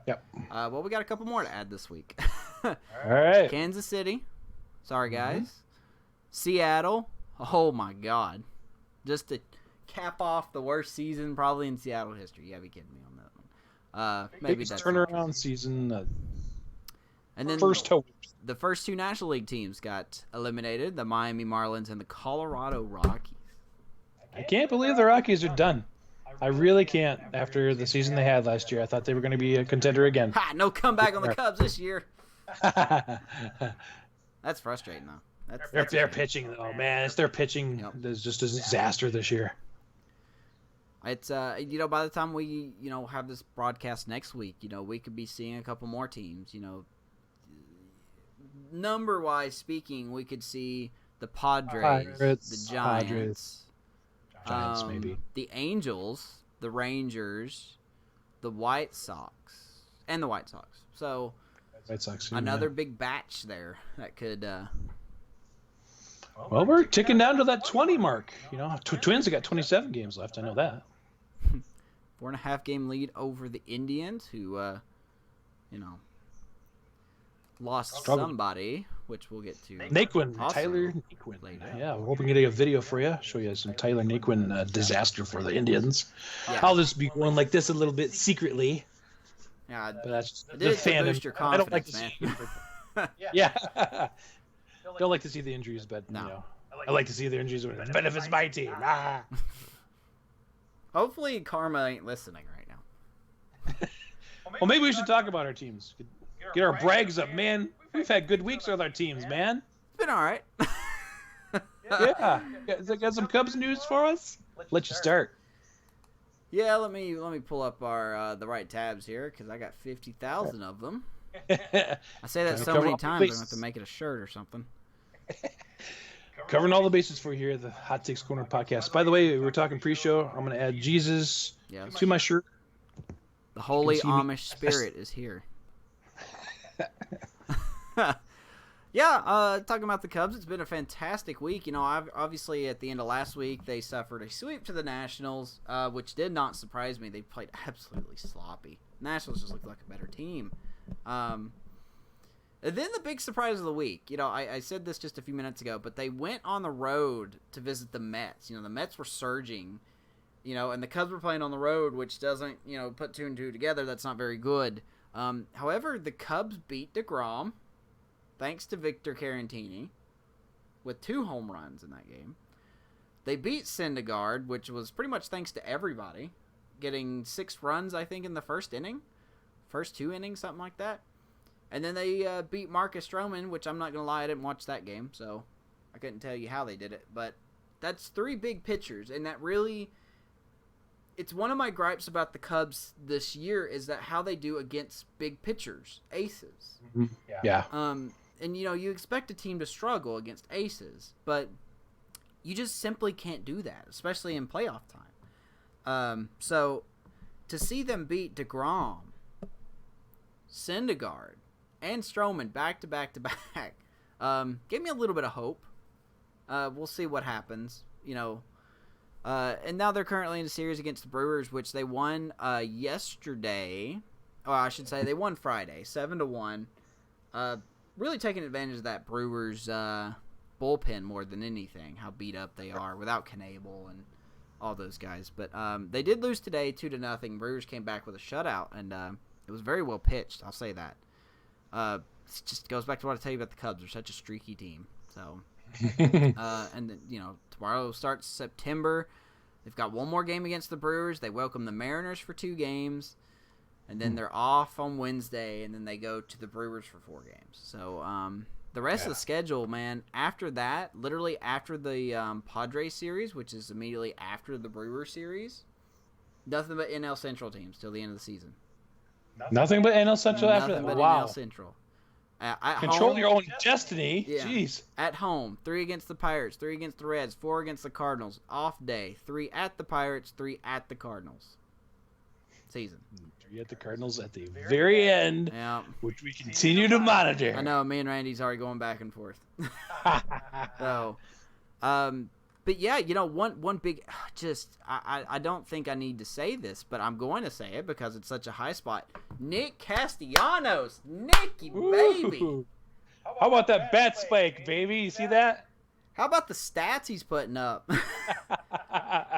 Yep. Well, we got a couple more to add this week. All right. Kansas City. Sorry, guys. Seattle. Oh, my God. Just to cap off the worst season probably in Seattle history. You gotta be kidding me on that one. Maybe that's turnaround season. And then the first two National League teams got eliminated: the Miami Marlins and the Colorado Rockies. I can't believe the Rockies are done. I really can't. After the season they had last year, I thought they were going to be a contender again. Ha! No comeback on the Cubs this year. That's frustrating, though. Their pitching, though, man. It's their pitching. Yep. Is just a disaster this year. It's by the time we have this broadcast next week, we could be seeing a couple more teams. Number wise speaking, we could see the Padres, the Giants, maybe the Angels, the Rangers, the White Sox, and the White Sox. So White Sox, another big batch there that could. Well, we're ticking down to that 20 mark. Twins have got 27 games left. I know that. 4.5 game lead over the Indians, who, lost somebody. which we'll get to. Naquin, Tyler Naquin. Yeah, we're hoping to get a video for you. Show you some Tyler Naquin disaster for the Indians. Yeah. I'll just be going like this a little bit secretly. Yeah, but that's the fan. Boost your confidence, I don't like to see. Yeah. Don't like to see the injuries, but you know, I like to see the injuries when it benefits my team. Hopefully, Karma ain't listening right now. Well, maybe we should talk about our teams. Get our brags up, man. We've had good weeks with our teams, man. It's been all right. Yeah. Got some Cubs news for us? Let you start. Yeah, let me pull up our the right tabs here because I got 50,000 of them. I say that so many times I'm gonna have to make it a shirt or something. Covering all the bases for you here at the Hot Takes Corner podcast. By the way, we were talking pre-show. I'm gonna add Jesus to my shirt. The holy Amish spirit is here. Yeah, talking about the Cubs, it's been a fantastic week. You know, obviously at the end of last week, they suffered a sweep to the Nationals, which did not surprise me. They played absolutely sloppy. Nationals just looked like a better team. And then the big surprise of the week, you know, I said this just a few minutes ago, but they went on the road to visit the Mets. You know, the Mets were surging, you know, and the Cubs were playing on the road, which doesn't, you know, put two and two together. That's not very good. However, the Cubs beat DeGrom, thanks to Victor Caratini, with 2 home runs in that game. They beat Syndergaard, which was pretty much thanks to everybody, getting 6 runs, I think, in the first inning. First 2 innings, something like that. And then they beat Marcus Stroman, which I'm not going to lie, I didn't watch that game, so I couldn't tell you how they did it. But that's 3 big pitchers, and that really... It's one of my gripes about the Cubs this year is that how they do against big pitchers, aces. Mm-hmm. Yeah. And, you know, you expect a team to struggle against aces, but you just simply can't do that, especially in playoff time. So to see them beat DeGrom, Syndergaard, and Stroman back to back to back gave me a little bit of hope. We'll see what happens, you know. And now they're currently in a series against the Brewers, which they won yesterday. Or I should say they won Friday, 7-1. Really taking advantage of that Brewers bullpen more than anything, how beat up they are without Knable and all those guys. But they did lose today 2-0. Brewers came back with a shutout, and it was very well pitched, I'll say that. It just goes back to what I tell you about the Cubs. They're such a streaky team. So, and then, you know, tomorrow starts September. They've got one more game against the Brewers. They welcome the Mariners for 2 games. And then they're off on Wednesday, and then they go to the Brewers for 4 games. So the rest of the schedule, man, after that, literally after the Padres series, which is immediately after the Brewers series, nothing but NL Central teams till the end of the season. Nothing but NL Central after that? Nothing but wow. NL Central. Control home, your own destiny. Yeah. Jeez. At home, 3 against the Pirates, 3 against the Reds, 4 against the Cardinals. Off day, 3 at the Pirates, 3 at the Cardinals. Season. 3 at the Cardinals at the very end, which we continue to monitor. I know, me and Randy's already going back and forth. So, but yeah, you know, one big, just, I don't think I need to say this, but I'm going to say it because it's such a high spot. Nick Castellanos, Nicky, baby. Ooh. How about that bat spike, baby? You see that? How about the stats he's putting up?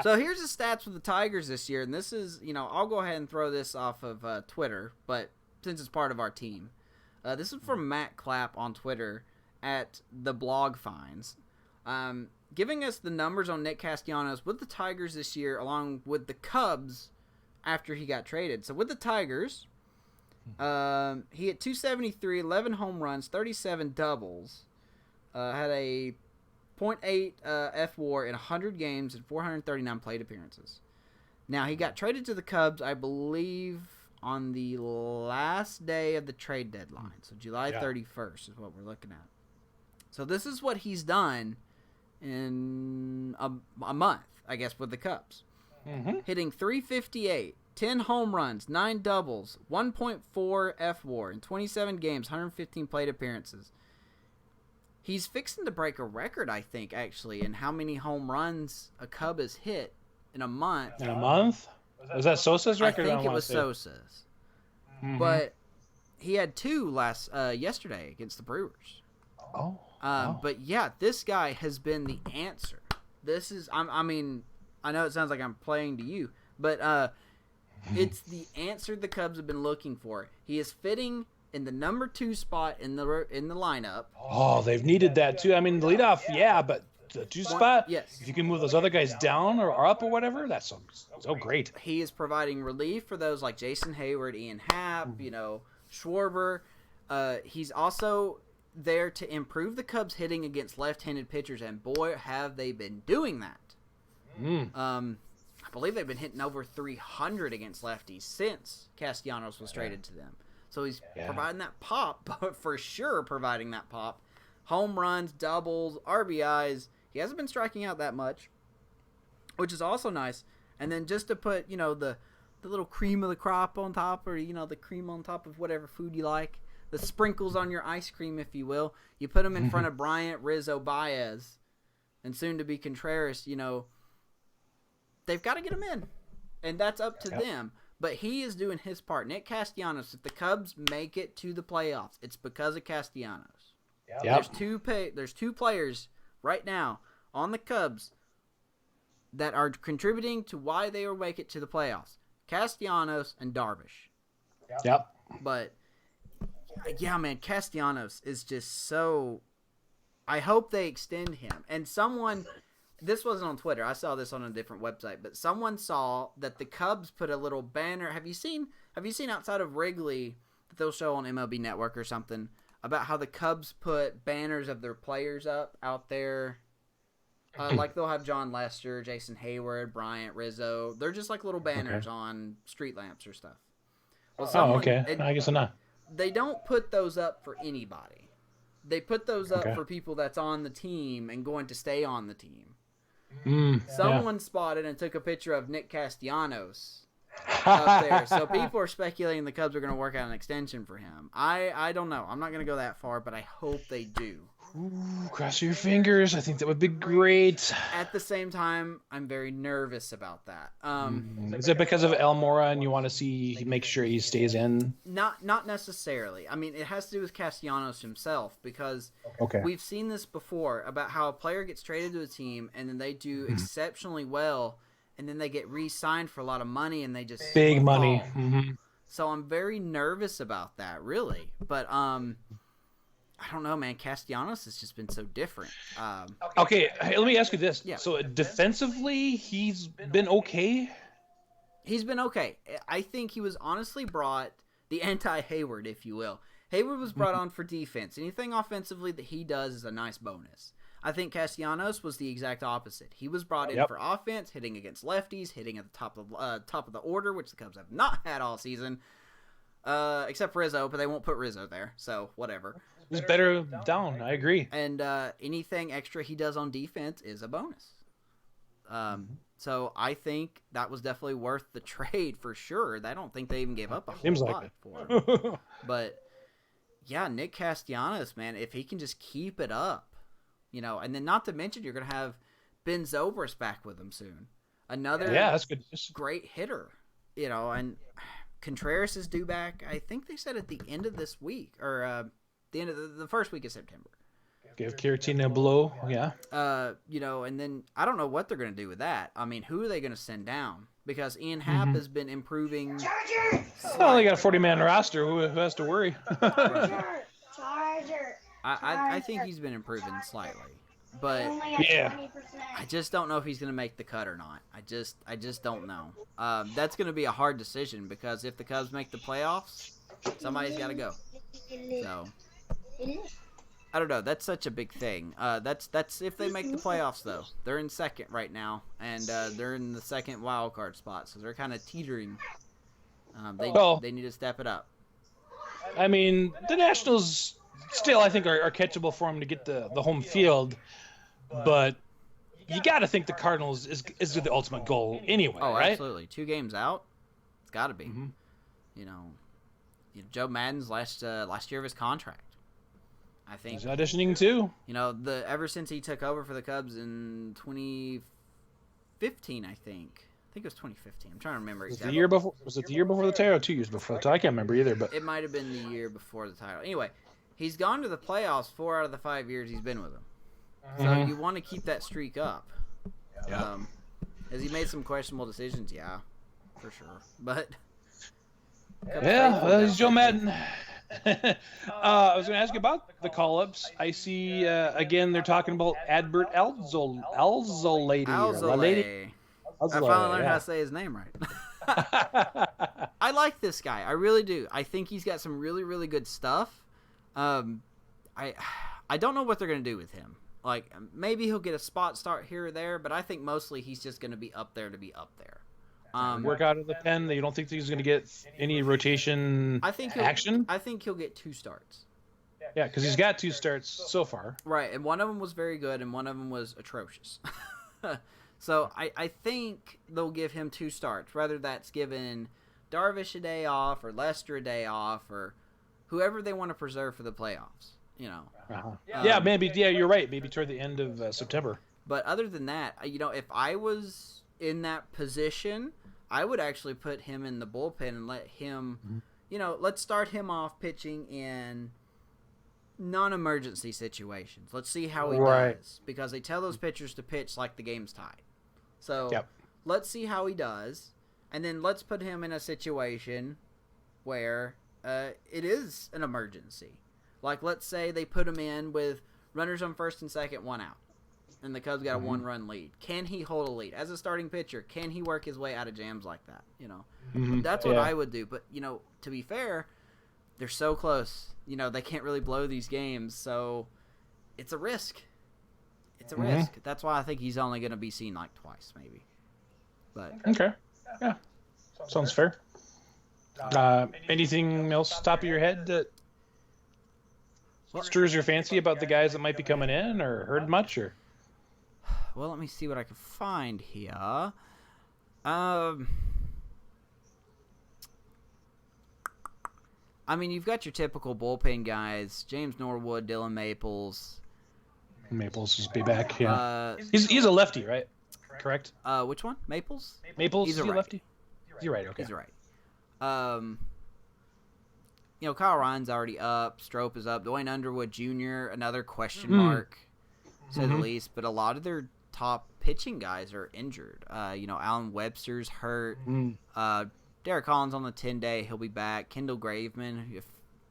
So here's the stats for the Tigers this year, and this is, you know, I'll go ahead and throw this off of Twitter, but since it's part of our team. This is from Matt Clapp on Twitter at the Blog Finds. Giving us the numbers on Nick Castellanos with the Tigers this year, along with the Cubs after he got traded. So with the Tigers, he hit 273, 11 home runs, 37 doubles, had a .8 F-WAR in 100 games and 439 plate appearances. Now, he got traded to the Cubs, I believe, on the last day of the trade deadline. So July 31st is what we're looking at. So this is what he's done in a month, I guess, with the Cubs. Mm-hmm. Hitting .358, 10 home runs, 9 doubles, 1.4 F-WAR in 27 games, 115 plate appearances. He's fixing to break a record, I think, actually, in how many home runs a Cub has hit in a month. In a month? Was that Sosa's record? I think it was Sosa's. Mm-hmm. But he had 2 yesterday against the Brewers. Oh. Wow. But yeah, this guy has been the answer. This is, I mean, I know it sounds like I'm playing to you, but it's the answer the Cubs have been looking for. He is fitting in the number 2 spot in the lineup. Oh, they've needed that too. I mean, the leadoff, yeah, but the 2 spot, yes. If you can move those other guys down or up or whatever, that's so great. He is providing relief for those like Jason Hayward, Ian Happ, Schwarber. He's also there to improve the Cubs hitting against left-handed pitchers, and boy, have they been doing that. I believe they've been hitting over 300 against lefties since Castellanos was traded to them. So he's providing that pop, but for sure providing that pop. Home runs, doubles, RBIs. He hasn't been striking out that much, which is also nice. And then just to put, the little cream of the crop on top, or, the cream on top of whatever food you like, the sprinkles on your ice cream, if you will, you put them in front of Bryant, Rizzo, Baez, and soon to be Contreras, they've got to get him in. And that's up to them. But he is doing his part. Nick Castellanos, if the Cubs make it to the playoffs, it's because of Castellanos. Yep. There's two players right now on the Cubs that are contributing to why they will make it to the playoffs. Castellanos and Darvish. Yep. But, yeah, man, Castellanos is just so... I hope they extend him. And someone... This wasn't on Twitter. I saw this on a different website. But someone saw that the Cubs put a little banner. Have you seen outside of Wrigley that they'll show on MLB Network or something about how the Cubs put banners of their players up out there? Like they'll have John Lester, Jason Hayward, Bryant, Rizzo. They're just like little banners on street lamps or stuff. Well, okay. I guess I'm not. They don't put those up for anybody. They put those up for people that's on the team and going to stay on the team. Someone spotted and took a picture of Nick Castellanos up there. So people are speculating the Cubs are going to work out an extension for him. I don't know. I'm not going to go that far, but I hope they do. Ooh, cross your fingers. I think that would be great. At the same time, I'm very nervous about that. Is it because of Almora and you want to make sure he stays in? Not necessarily. I mean, it has to do with Castellanos himself because we've seen this before about how a player gets traded to a team and then they do exceptionally well and then they get re-signed for a lot of money and they just big money. So I'm very nervous about that, really. But I don't know, man. Castellanos has just been so different. Okay, hey, let me ask you this. Yeah. So defensively, he's been okay? He's been okay. I think he was honestly brought, the anti-Hayward, if you will. Hayward was brought on for defense. Anything offensively that he does is a nice bonus. I think Castellanos was the exact opposite. He was brought in for offense, hitting against lefties, hitting at the top of the order, which the Cubs have not had all season, except for Rizzo, but they won't put Rizzo there, so whatever. He's better down. I agree. And anything extra he does on defense is a bonus. So I think that was definitely worth the trade for sure. I don't think they even gave up a whole lot for him. But, yeah, Nick Castellanos, man, if he can just keep it up, and then not to mention you're going to have Ben Zobrist back with him soon. Another that's good. Great hitter, and Contreras is due back, I think they said at the end of this week, or the end of the first week of September. Give Kiratina a blow, yeah. And then I don't know what they're going to do with that. I mean, who are they going to send down? Because Ian Happ has been improving. Well, they got a 40-man roster. Who has to worry? I think he's been improving slightly, but I just don't know if he's going to make the cut or not. I just don't know. That's going to be a hard decision because if the Cubs make the playoffs, somebody's got to go. So I don't know. That's such a big thing. That's if they make the playoffs though. They're in second right now, and they're in the second wild card spot, so they're kind of teetering. They need to step it up. I mean, the Nationals still, I think, are catchable for them to get the home field, but you got to think the Cardinals is the ultimate goal anyway, right? Absolutely. 2 games out, it's got to be. Joe Madden's last year of his contract. I think he's auditioning too. Ever since he took over for the Cubs in 2015, I think it was 2015. I'm trying to remember exactly. The year before? Was it the year before the title or 2 years before the title? I can't remember either. But it might have been the year before the title. Anyway, He's gone to the playoffs 4 out of the 5 years he's been with them. So you want to keep that streak up. Yeah. Has he made some questionable decisions? Yeah, for sure. But he's Joe Madden. I was going to ask you about the call-ups. I see, again, they're talking about Adbert Alzolady. Alzolay. I finally learned how to say his name right. I like this guy. I really do. I think he's got some really, really good stuff. I don't know what they're going to do with him. Like, maybe he'll get a spot start here or there, but I think mostly he's just going to be up there to be up there. Work out of the pen. You don't think he's going to get any rotation action? I think he'll get 2 starts. Yeah, because he's got 2 starts so far. Right, and one of them was very good, and one of them was atrocious. So I think they'll give him 2 starts, whether that's giving Darvish a day off or Lester a day off or whoever they want to preserve for the playoffs. You know. Yeah, maybe. Yeah, you're right. Maybe toward the end of September. But other than that, if I was in that position, I would actually put him in the bullpen and let him, let's start him off pitching in non-emergency situations. Let's see how he does. Because they tell those pitchers to pitch like the game's tied. So let's see how he does. And then let's put him in a situation where it is an emergency. Like, let's say they put him in with runners on first and second, 1 out. And the Cubs got a 1-run lead. Can he hold a lead? As a starting pitcher, can he work his way out of jams like that? That's what I would do. But, to be fair, they're so close. They can't really blow these games. So it's a risk. It's a risk. That's why I think he's only going to be seen like twice, maybe. But okay. Yeah. Sounds fair. Anything else top of your head that stirs your fancy about the guys that might be coming in or heard much or? Well, let me see what I can find here. You've got your typical bullpen guys: James Norwood, Dylan Maples. Maples will be back. Yeah, he's a lefty, right? Correct. Which one? Maples. Maples. He's a lefty. You're right. Okay. He's right. Kyle Ryan's already up. Strope is up. Dwayne Underwood Jr., another question mark, to say the least. But a lot of their top pitching guys are injured. Alan Webster's hurt. Derek Collins on the 10-day. He'll be back. Kendall Graveman, if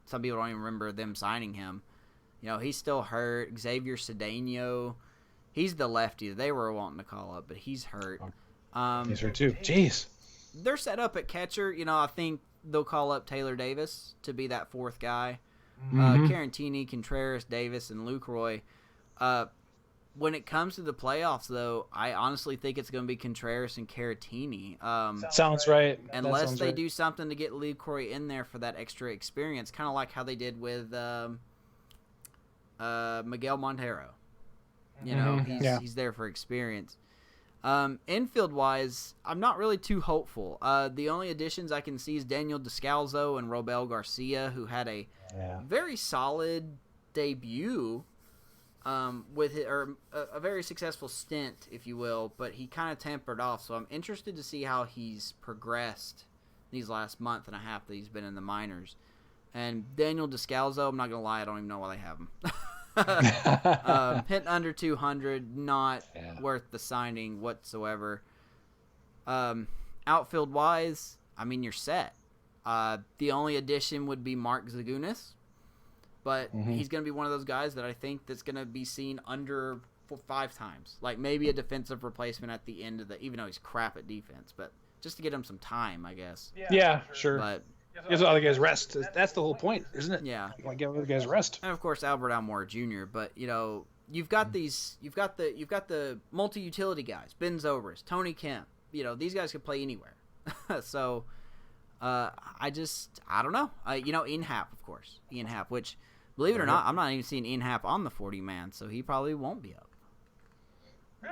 some people don't even remember them signing him, he's still hurt. Xavier Cedeno, he's the lefty they were wanting to call up, but he's hurt. He's hurt too. Jeez. They're set up at catcher. I think they'll call up Taylor Davis to be that 4th guy. Carantini, Contreras, Davis, and Lucroy. When it comes to the playoffs, though, I honestly think it's going to be Contreras and Caratini. Sounds right. Unless they do something to get Lucroy in there for that extra experience, kind of like how they did with Miguel Montero. He's there for experience. Infield-wise, I'm not really too hopeful. The only additions I can see is Daniel Descalzo and Robel Garcia, who had a very solid debut with a very successful stint, if you will, but he kind of tempered off. So I'm interested to see how he's progressed these last month and a half that he's been in the minors. And Daniel Descalzo, I'm not going to lie, I don't even know why they have him. Hitting under 200, not worth the signing whatsoever. Outfield wise, you're set. The only addition would be Mark Zagunis, but he's going to be one of those guys that I think that's going to be seen under 5 times. Like maybe a defensive replacement at the end of even though he's crap at defense, but just to get him some time, I guess. Yeah, sure. But gives other guys rest. That's the whole point, isn't it? Yeah. You want to give other guys rest. And of course Albert Almora Jr. But you've got the multi-utility guys, Ben Zobrist, Tony Kemp. These guys could play anywhere. So I don't know. Ian Happ, of course. Ian Happ, which believe it or not, I'm not even seeing Ian Happ on the 40-man, so he probably won't be up.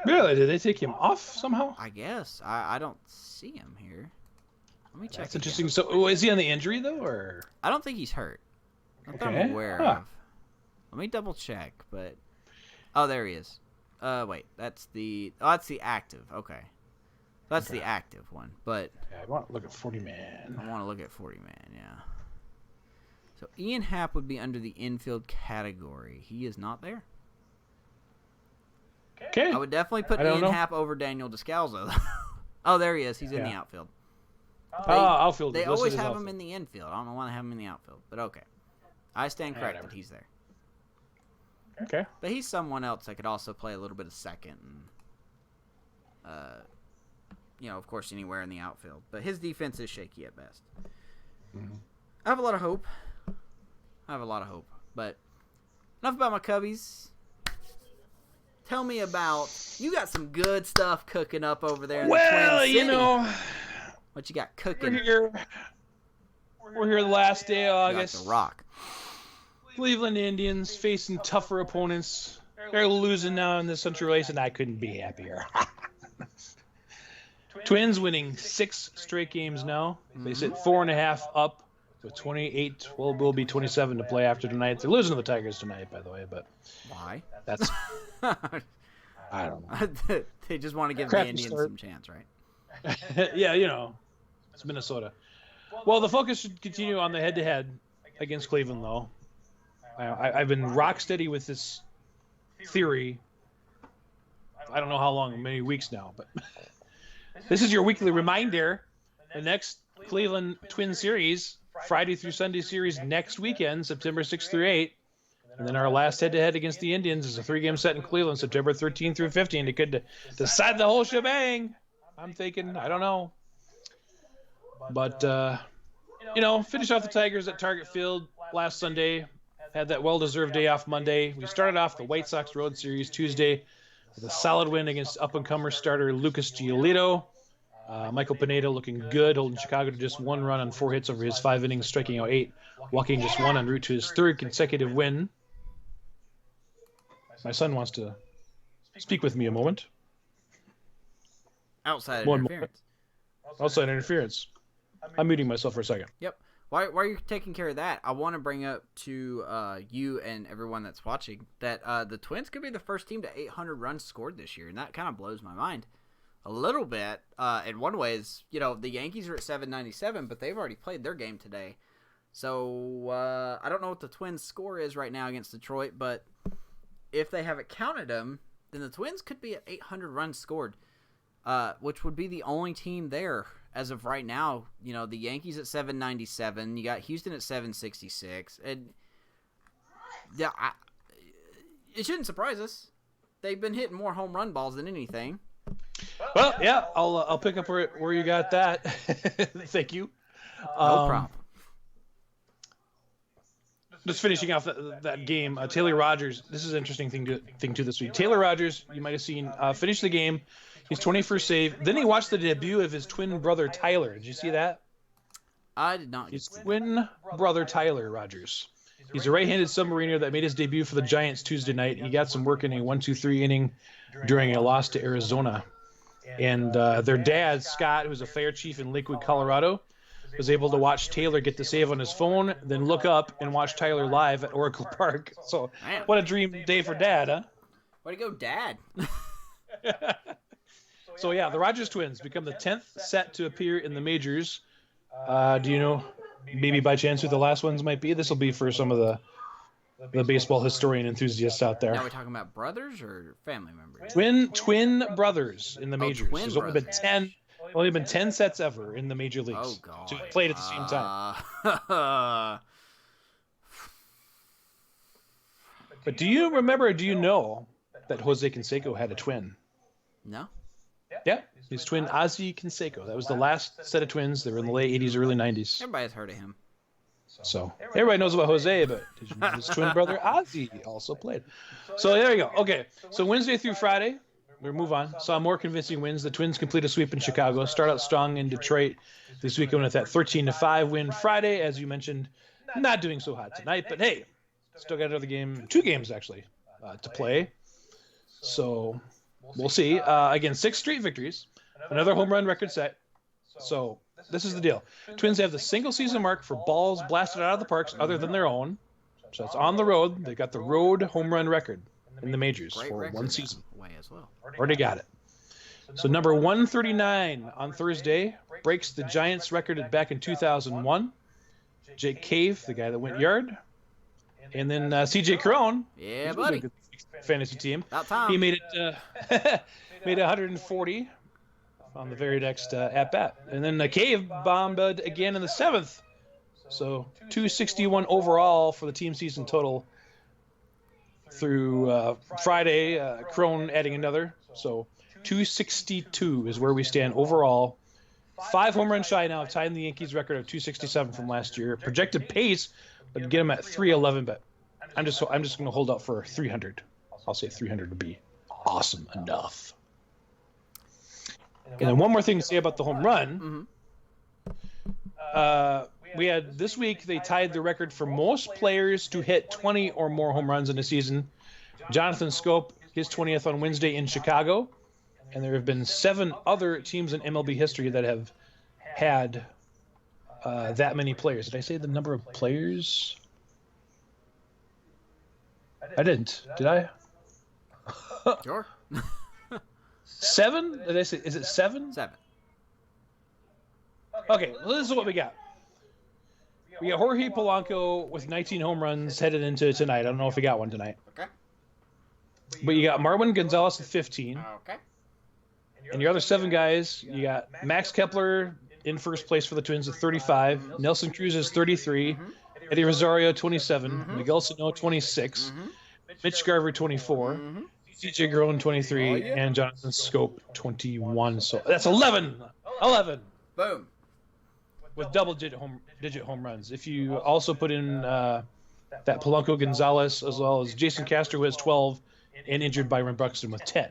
Really? Did they take him off somehow? I guess. I don't see him here. Let me check. That's interesting. So, is he on the injury though, or? I don't think he's hurt. Not that I'm aware of. Let me double check. But there he is. Wait, that's the active. Okay, that's the active one. But I want to look at 40-man. I want to look at 40-man. Yeah. So Ian Happ would be under the infield category. He is not there. Okay. I would definitely put Ian Happ over Daniel Descalzo. Oh, there he is. He's in the outfield. Outfield. They always have him in the infield. I don't know why they have him in the outfield, but okay. I stand corrected. He's there. Okay. But he's someone else that could also play a little bit of second and, of course, anywhere in the outfield. But his defense is shaky at best. Mm-hmm. I have a lot of hope. But enough about my Cubbies. Tell me about, you got some good stuff cooking up over there in the Twin City. What you got cooking? We're here the last day of August. Like the Rock. Cleveland Indians facing tougher opponents. They're losing now in the Central Race, and I couldn't be happier. Twins winning 6 straight games now. They sit 4.5 up with 28. Well, will be 27 to play after tonight. They're losing to the Tigers tonight, by the way. But why? That's I don't know. They just want to give the Indians some chance, right? Yeah, it's Minnesota. Well, the focus should continue on the head-to-head against Cleveland, though. I've been rock steady with this theory. I don't know how long, many weeks now, but this is your weekly reminder. The next Cleveland Twin Series, Friday through Sunday series next weekend, September 6th through 8th. And then our last head-to-head against the Indians is a 3-game set in Cleveland, September 13th through 15th. It could decide the whole shebang. I'm thinking, I don't know. But, finish off the Tigers at Target Field last Sunday. Had that well-deserved day off Monday. We started off the White Sox Road Series Tuesday with a solid win against up-and-comer starter Lucas Giolito. Michael Pineda looking good, holding Chicago to just 1 run on 4 hits over his 5 innings, striking out 8, walking just 1 en route to his 3rd consecutive win. My son wants to speak with me a moment. Outside interference. Outside interference. I'm muting myself for a second. Yep. While you're taking care of that, I want to bring up to you and everyone that's watching that the Twins could be the first team to 800 runs scored this year, and that kind of blows my mind a little bit. In one way, is the Yankees are at 797, but they've already played their game today. So I don't know what the Twins' score is right now against Detroit, but if they haven't counted them, then the Twins could be at 800 runs scored, which would be the only team there. As of right now, the Yankees at 797, you got Houston at 766, and yeah, it shouldn't surprise us. They've been hitting more home run balls than anything. Well, yeah, I'll pick up where you got that. Thank you. No problem. Just finishing off that game, Taylor Rogers. This is an interesting thing too this week. Taylor Rogers, you might have seen, finished the game. His 21st save. Then he watched the debut of his twin brother, Tyler. Did you see that? I did not. His twin brother, Tyler Rogers. He's a right-handed submariner that made his debut for the Giants Tuesday night. He got some work in a 1-2-3 inning during a loss to Arizona. And their dad, Scott, who's a fire chief in Lakewood, Colorado, was able to watch Taylor get the save on his phone, then look up and watch Tyler live at Oracle Park. So what a dream day for Dad, huh? Way to go, Dad. So, yeah, the Rogers twins become the 10th set to appear in the majors. Do you know, maybe by chance, who the last ones might be? This will be for some of the baseball historian enthusiasts out there. Now we're talking about brothers or family members? Twin brothers in the majors. There's only been 10 sets ever in the major leagues. Oh, God. To played at the same time. But do you remember, do you know that Jose Canseco had a twin? No. Yeah, his twin Ozzie Canseco. That was the last set of twins. They were in the late 80s, early 90s. Everybody's heard of him. So everybody knows about Jose, but his twin brother Ozzie also played. So there you go. Okay, so Wednesday through Friday, we'll move on. Saw more convincing wins. The Twins complete a sweep in Chicago. Start out strong in Detroit this weekend with that 13-5 win Friday. As you mentioned, not doing so hot tonight, but hey, still got another game, 2 games actually, to play. So we'll see. Again, 6 straight victories, another home run record set. So this is the deal. Twins have the single season mark for balls blasted out of the parks other than their own. So it's on the road. They got the road home run record in the majors for one season. Way as well. Already got it. So number 139 on Thursday breaks the Giants record back in 2001. Jake Cave, the guy that went yard. And then CJ Crone. Yeah, buddy. A good fantasy team. About time. He made it made 140 on the very next at-bat. And then Cave bombed again in the 7th. So 261 overall for the team season total through Friday. Crone adding another. So 262 is where we stand overall. 5 home runs shy now of tying the Yankees record of 267 from last year. Projected pace would get him at 311, but I'm just going to hold out for 300. I'll say 300 would be awesome enough. And then one more thing to say about the home run. We had this week, they tied the record for most players to hit 20 or more home runs in a season. Jonathan Scope, his 20th on Wednesday in Chicago. And there have been 7 other teams in MLB history that have had that many players. Did I say the number of players? I didn't. Did I? Sure. 7? Did I say? Is it 7? 7. Okay, well, this is what we got. We got Jorge Polanco with 19 home runs headed into tonight. I don't know if he got one tonight. Okay. But you got Marwin Gonzalez with 15. Okay. And your other 7 guys, you got Max Kepler in first place for the Twins at 35. Nelson Cruz is 33. Eddie Rosario, 27. Miguel Sano, 26. Mitch Garver, 24. CJ Groen, 23. And Jonathan Scope, 21. So that's 11. 11. Boom. With double-digit home runs. If you also put in that Polanco Gonzalez, as well as Jason Castro, who has 12, and injured Byron Buxton with 10.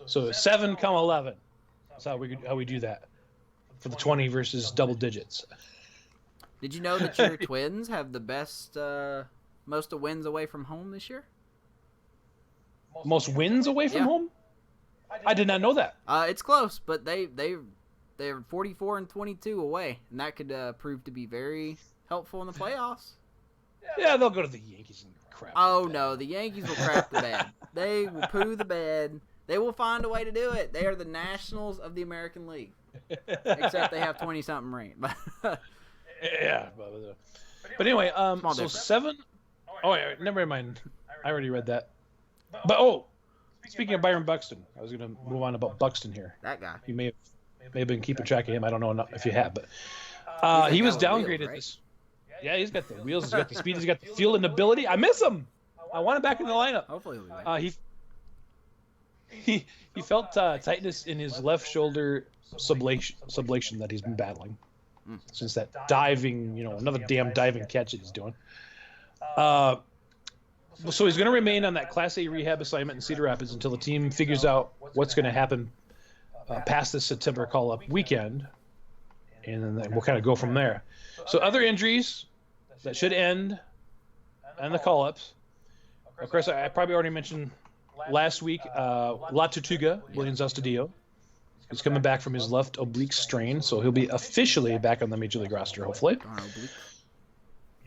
So 7, 11. That's how we do that for the 20 versus double digits. Did you know that your Twins have the best, most of wins away from home this year? Most wins away from home? I did not know that. It's close, but they're 44 and 22 away, and that could prove to be very helpful in the playoffs. Yeah, they'll go to the Yankees and crap. Oh no, the Yankees will crap the bed. They will poo the bed. They will find a way to do it. They are the Nationals of the American League. Except they have 20-something rain. Yeah. But anyway, so difference. 7. Oh, yeah, never mind. I already read that. But, speaking of Byron Buxton, I was going to move on about Buxton here. That guy. You may have been keeping track of him. I don't know if you have, but he was downgraded right? this. Yeah, he's got the wheels. He's got the speed. He's got the fielding ability. I miss him. I want him back in the lineup. Hopefully he'll be back. He felt tightness in his left shoulder sublation that he's been battling since that diving, another damn diving catch that he's doing. So he's going to remain on that Class A rehab assignment in Cedar Rapids until the team figures out what's going to happen past this September call-up weekend, and then we'll kind of go from there. So other injuries that should end and the call-ups. Of course, I probably already mentioned last week, La Tortuga, Williams Astudillo, is coming back from his left oblique strain, so he'll be officially back on the Major League roster, hopefully.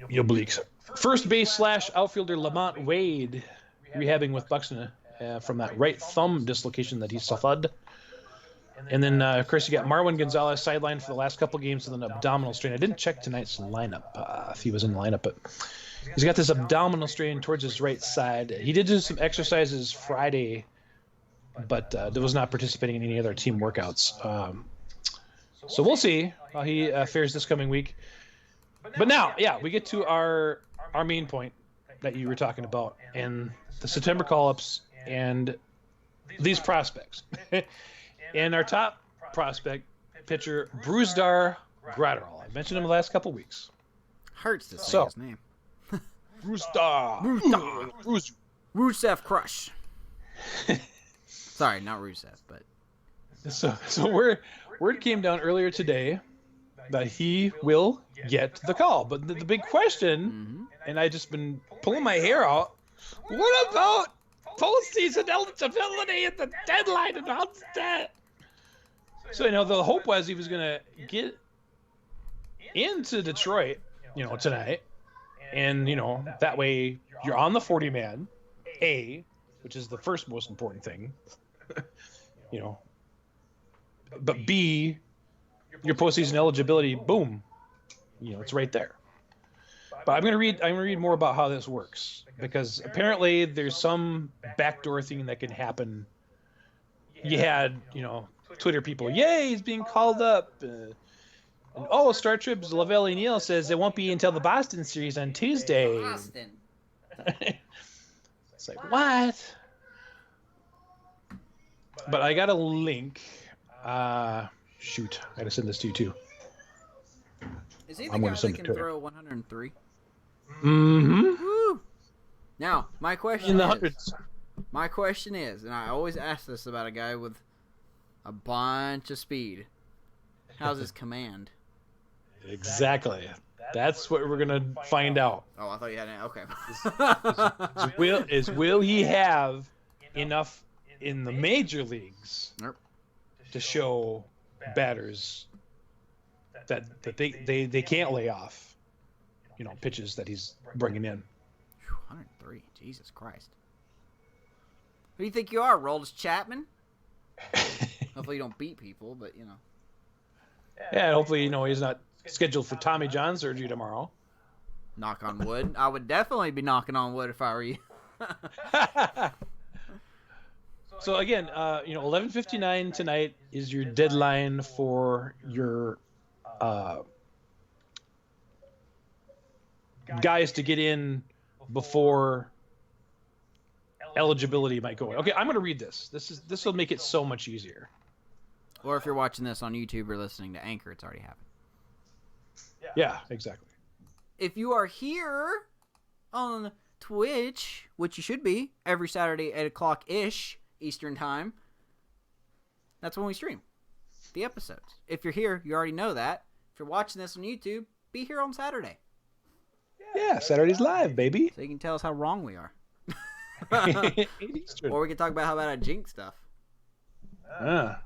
Obliques. First base / outfielder Lamont Wade, rehabbing with Buxton from that right thumb dislocation that he suffered. And then, of course, you got Marwin Gonzalez sidelined for the last couple games with an abdominal strain. I didn't check tonight's lineup, if he was in the lineup, but he's got this abdominal strain towards his right side. He did do some exercises Friday, but was not participating in any other team workouts. So we'll see how he fares this coming week. But now, we get to our main point that you were talking about, and the September call-ups and these prospects. And our top prospect pitcher, Brusdar Graterol. I mentioned him the last couple weeks. Hurts to say his name. Brusdar. Rusev Crush. Sorry, not Rusev, but. So word came down earlier today that he will get the call. But the big question, and I just been pulling my hair out, what about postseason eligibility at the deadline and all that? So, the hope was he was going to get into Detroit, tonight. And, that way you're on the 40-man, A, which is the first most important thing, But B, your postseason eligibility, boom, It's right there. But I'm gonna read more about how this works, because apparently there's some backdoor thing that can happen. You had, Twitter people, yay, he's being called up. And, Star Trib's Lavelli Neal says it won't be until the Boston series on Tuesday. Boston. It's like, what? But I got a link. Shoot, I gotta send this to you too. Is he the guy that can throw 103? Mm-hmm. Woo! Now, my question is, and I always ask this about a guy with a bunch of speed. How's his command? Exactly. That's what we're gonna find out. Oh, I thought you had an okay. Will he have enough in the major leagues to show batters that they can't lay off, pitches that he's bringing in? 103, Jesus Christ. Who do you think you are, Roldis Chapman? Hopefully you don't beat people, but Yeah, hopefully he's not scheduled for Tommy John surgery tomorrow. Knock on wood. I would definitely be knocking on wood if I were you. So again, 11:59 tonight is your deadline for your guys to get in before eligibility might go away. Okay, I'm going to read this. This will make it so much easier. Or if you're watching this on YouTube or listening to Anchor, it's already happened. Yeah, exactly. If you are here on Twitch, which you should be, every Saturday at 8 o'clock-ish Eastern Time, that's when we stream the episodes. If you're here, you already know that. If you're watching this on YouTube, be here on Saturday. Yeah, Saturday's live, baby. So you can tell us how wrong we are. Eastern. Or we can talk about how bad I jinx stuff. Or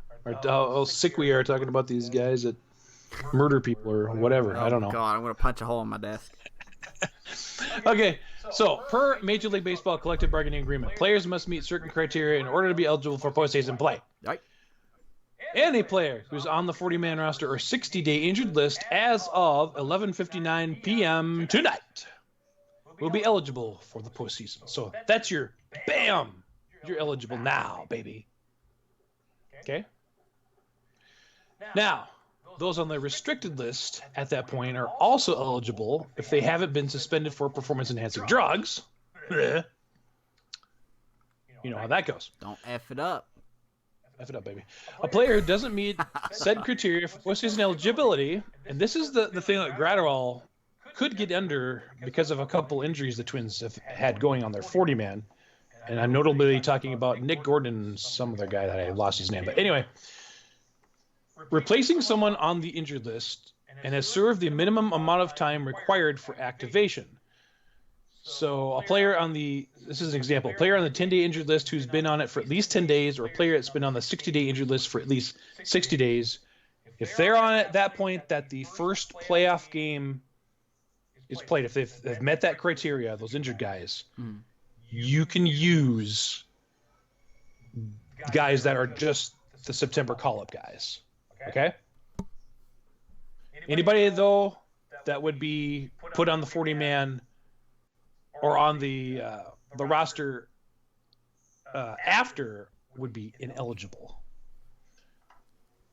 how sick we are talking about these guys that murder people or whatever. I don't know. God, I'm going to punch a hole in my desk. Okay, so per Major League Baseball collective bargaining agreement, players must meet certain criteria in order to be eligible for postseason play. Right. Any player who's on the 40-man roster or 60-day injured list as of 11:59 p.m. tonight will be eligible for the postseason. So that's your bam. You're eligible now, baby. Okay? Now, those on the restricted list at that point are also eligible if they haven't been suspended for performance-enhancing drugs. You know how that goes. Don't F it up. F it up, baby. A player who doesn't meet said criteria for postseason eligibility, and this is the thing that Gratterall could get under because of a couple injuries the Twins have had going on their 40-man. And I'm notably talking about Nick Gordon and some other guy that I lost his name. But anyway, replacing someone on the injured list and has served the minimum amount of time required for activation. So a player on this is an example, a player on the 10-day injured list who's been on it for at least 10 days, or a player that's been on the 60-day injured list for at least 60 days, if they're on it at that point that the first playoff game is played, if they've met that criteria, those injured guys, you can use guys that are just the September call-up guys. Okay? Anybody, though, that would be put on the 40-man or on the roster after would be ineligible.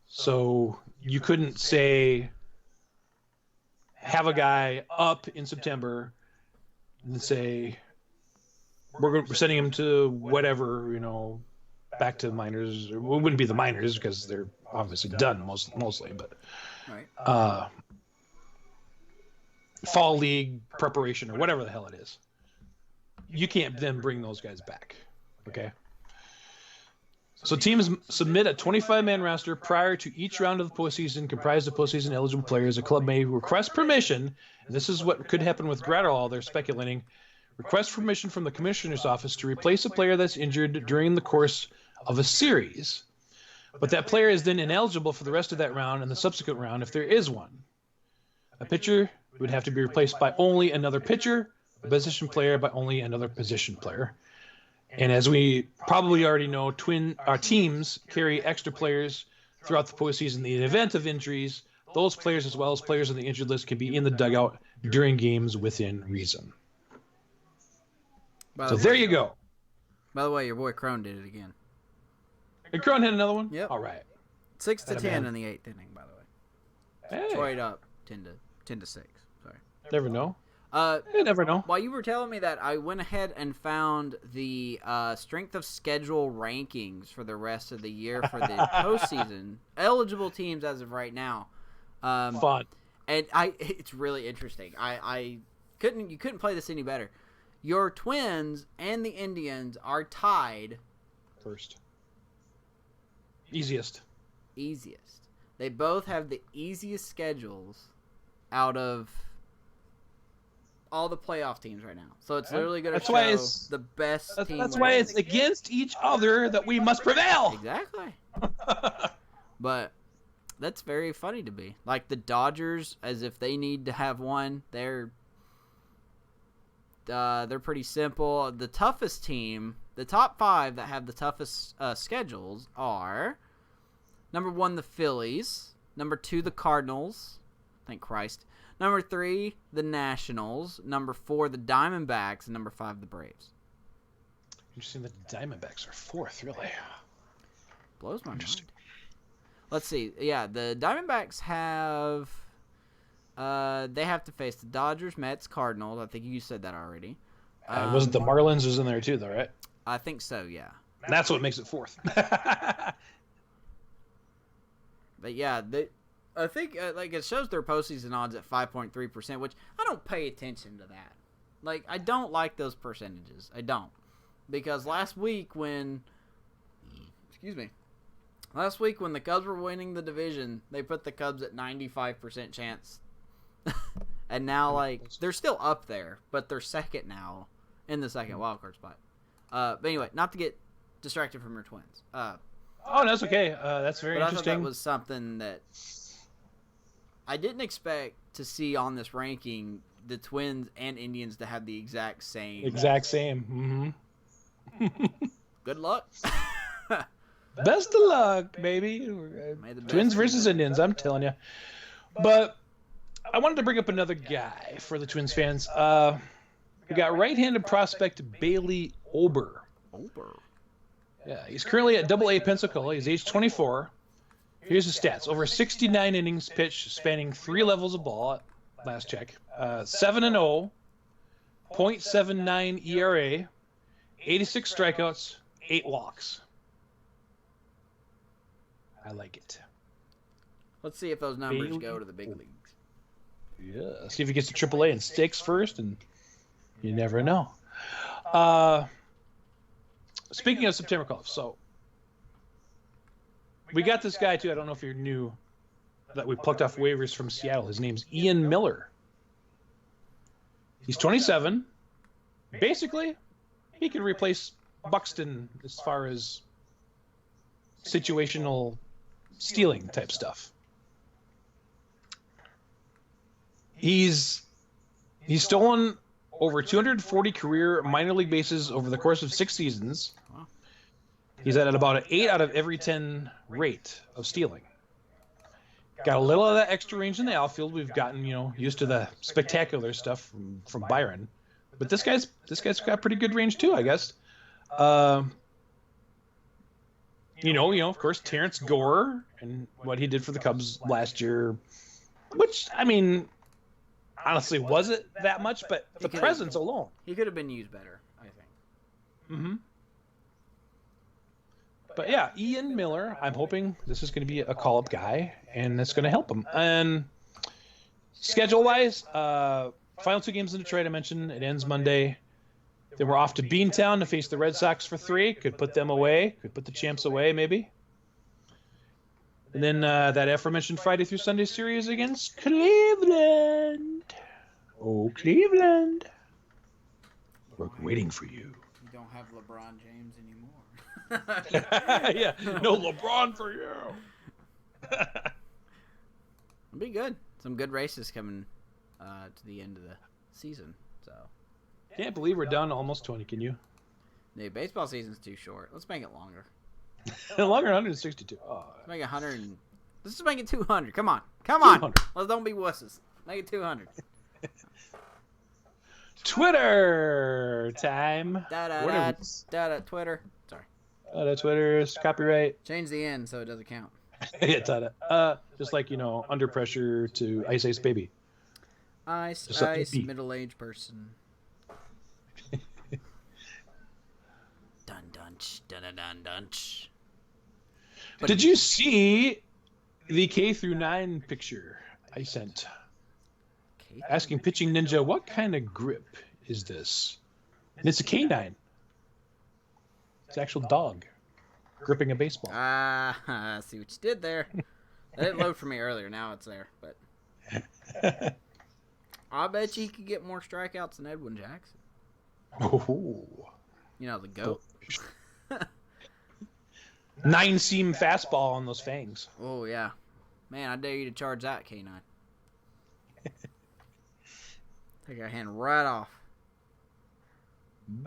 So you couldn't say have a guy up in September and say we're sending him to whatever, back to the minors. It wouldn't be the minors because they're obviously done mostly, but Right. Fall league preparation or whatever the hell it is. You can't then bring those guys back. Okay. So teams submit a 25-man roster prior to each round of the postseason, comprised of postseason eligible players. A club may request permission, and this is what could happen with Gratterall, they're speculating, request permission from the commissioner's office to replace a player that's injured during the course of a series. But that player is then ineligible for the rest of that round and the subsequent round if there is one. A pitcher would have to be replaced by only another pitcher, a position player by only another position player. And as we probably already know, teams carry extra players throughout the postseason in the event of injuries. those players, as well as players on the injured list, can be in the dugout during games within reason. So there you go. By the way, your boy Crone did it again. And Crone hit another one? Yep. All right. 6-10 in the 8th inning, by the way. Hey. Detroit up 10-6. Sorry. Never know. You never know. While you were telling me that, I went ahead and found the strength of schedule rankings for the rest of the year for the postseason. Eligible teams as of right now. Fun. And it's really interesting. You couldn't play this any better. Your Twins and the Indians are tied. First. Easiest. They both have the easiest schedules out of all the playoff teams right now. So it's literally going to show the best team. That's why it's against each other that we must prevail. Exactly. But that's very funny to me. Like the Dodgers, as if they need to have one, they're pretty simple. The toughest team, the top 5 that have the toughest schedules are number 1, the Phillies, number 2, the Cardinals, thank Christ, number 3, the Nationals, number 4, the Diamondbacks, and number 5, the Braves. Interesting that the Diamondbacks are 4th, really. Blows my mind. Let's see. Yeah, the Diamondbacks have... they have to face the Dodgers, Mets, Cardinals. I think you said that already. Wasn't the Marlins was in there too, though, right? I think so, yeah. And that's what makes it 4th. But yeah, I think it shows their postseason odds at 5.3%, which I don't pay attention to that. Like, I don't like those percentages. I don't. Because last week when the Cubs were winning the division, they put the Cubs at 95% chance. And now, they're still up there, but they're second now in the second wildcard spot. But anyway, not to get distracted from your Twins. Oh, that's okay. That's very interesting. I thought that was something that I didn't expect to see on this ranking, the Twins and Indians to have the exact same. Mm-hmm. Good luck. Best of luck, baby. Twins versus Indians, I'm telling you. But I wanted to bring up another guy for the Twins fans. We got right-handed prospect Bailey Ober. Yeah, he's currently at Double-A Pensacola. He's age 24. Here's his stats. Over 69 innings pitched, spanning 3 levels of ball, last check. 7-0, .79 ERA, 86 strikeouts, 8 walks. I like it. Let's see if those numbers go to the big leagues. Yeah, see if he gets to AAA and sticks first, and you never know. Speaking of September call-ups, so we got this guy too. I don't know if you're new, that we plucked off waivers from Seattle. His name's Ian Miller. He's 27. Basically, he can replace Buxton as far as situational stealing type stuff. He's stolen over 240 career minor league bases over the course of 6 seasons. He's at about an 8 out of every 10 rate of stealing. Got a little of that extra range in the outfield. We've gotten, used to the spectacular stuff from Byron, but this guy's got pretty good range too, I guess. Of course, Terrence Gore and what he did for the Cubs last year, which, I mean, honestly, was it that much? But the presence alone. He could have been used better, I think. Mm-hmm. But yeah, Ian Miller, I'm hoping this is going to be a call-up guy, and it's going to help him. And schedule-wise, final 2 games in Detroit, I mentioned. It ends Monday. Then we're off to Beantown to face the Red Sox for 3. Could put them away. Could put the champs away, maybe. And then that aforementioned Friday through Sunday series against Cleveland. Oh, Cleveland. We're waiting for you. You don't have LeBron James anymore. Yeah, no LeBron for you. It'll be good. Some good races coming to the end of the season. So Can't believe we're down to almost 20, can you? the baseball season's too short. Let's make it longer. Longer than 162. Oh. Let's make it 100. Let's just make it 200. Come on. Come on. 200. Let's don't be wusses. Make it 200. Twitter time. Twitter. Sorry. Twitter's copyright. Change the end so it doesn't count. Yeah, just like, under pressure to Ice Ice Baby. Ice, middle-aged person. Dun-dun-ch. Did you see the K through 9 picture I sent? Asking Pitching Ninja, what kind of grip is this? And it's a canine. It's an actual dog gripping a baseball. I see what you did there. That didn't load for me earlier. Now it's there. But I bet you he could get more strikeouts than Edwin Jackson. Oh. The GOAT. 9-seam fastball on those fangs. Oh, yeah. Man, I dare you to charge that, K9. Take our hand right off.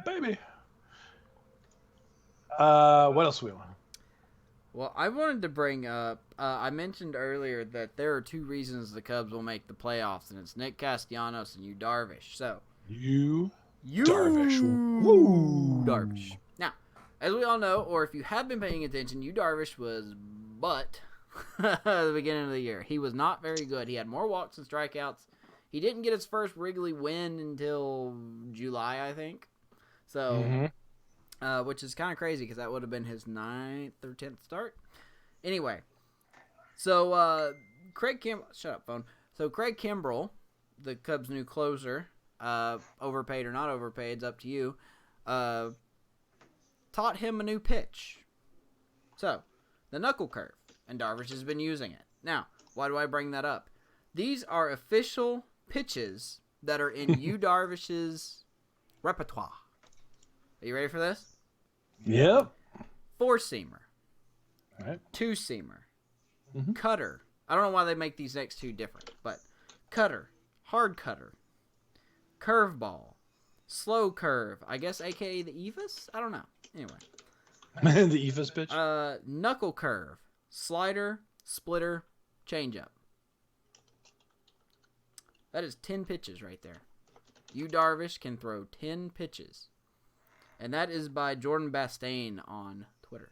Baby. What else do we want? Well, I wanted to bring up, I mentioned earlier that there are 2 reasons the Cubs will make the playoffs, and it's Nick Castellanos and Yu Darvish. So, You Darvish. Woo. Darvish. Now, as we all know, or if you have been paying attention, Yu Darvish was butt at the beginning of the year. He was not very good. He had more walks than strikeouts. He didn't get his first Wrigley win until July, I think. So, which is kind of crazy because that would have been his 9th or 10th start. Anyway, so Craig Kimbrell, the Cubs' new closer, overpaid or not overpaid, it's up to you, taught him a new pitch. So, the knuckle curve, and Darvish has been using it. Now, why do I bring that up? These are official pitches that are in Yu Darvish's repertoire. Are you ready for this? Yep. 4-seamer. All right. 2-seamer. Cutter. I don't know why they make these next 2 different, but cutter, hard cutter, curveball, slow curve, I guess aka the Evis? I don't know. Anyway. The Evis pitch? Knuckle curve, slider, splitter, changeup. That is 10 pitches right there. Yu Darvish can throw 10 pitches. And that is by Jordan Bastain on Twitter.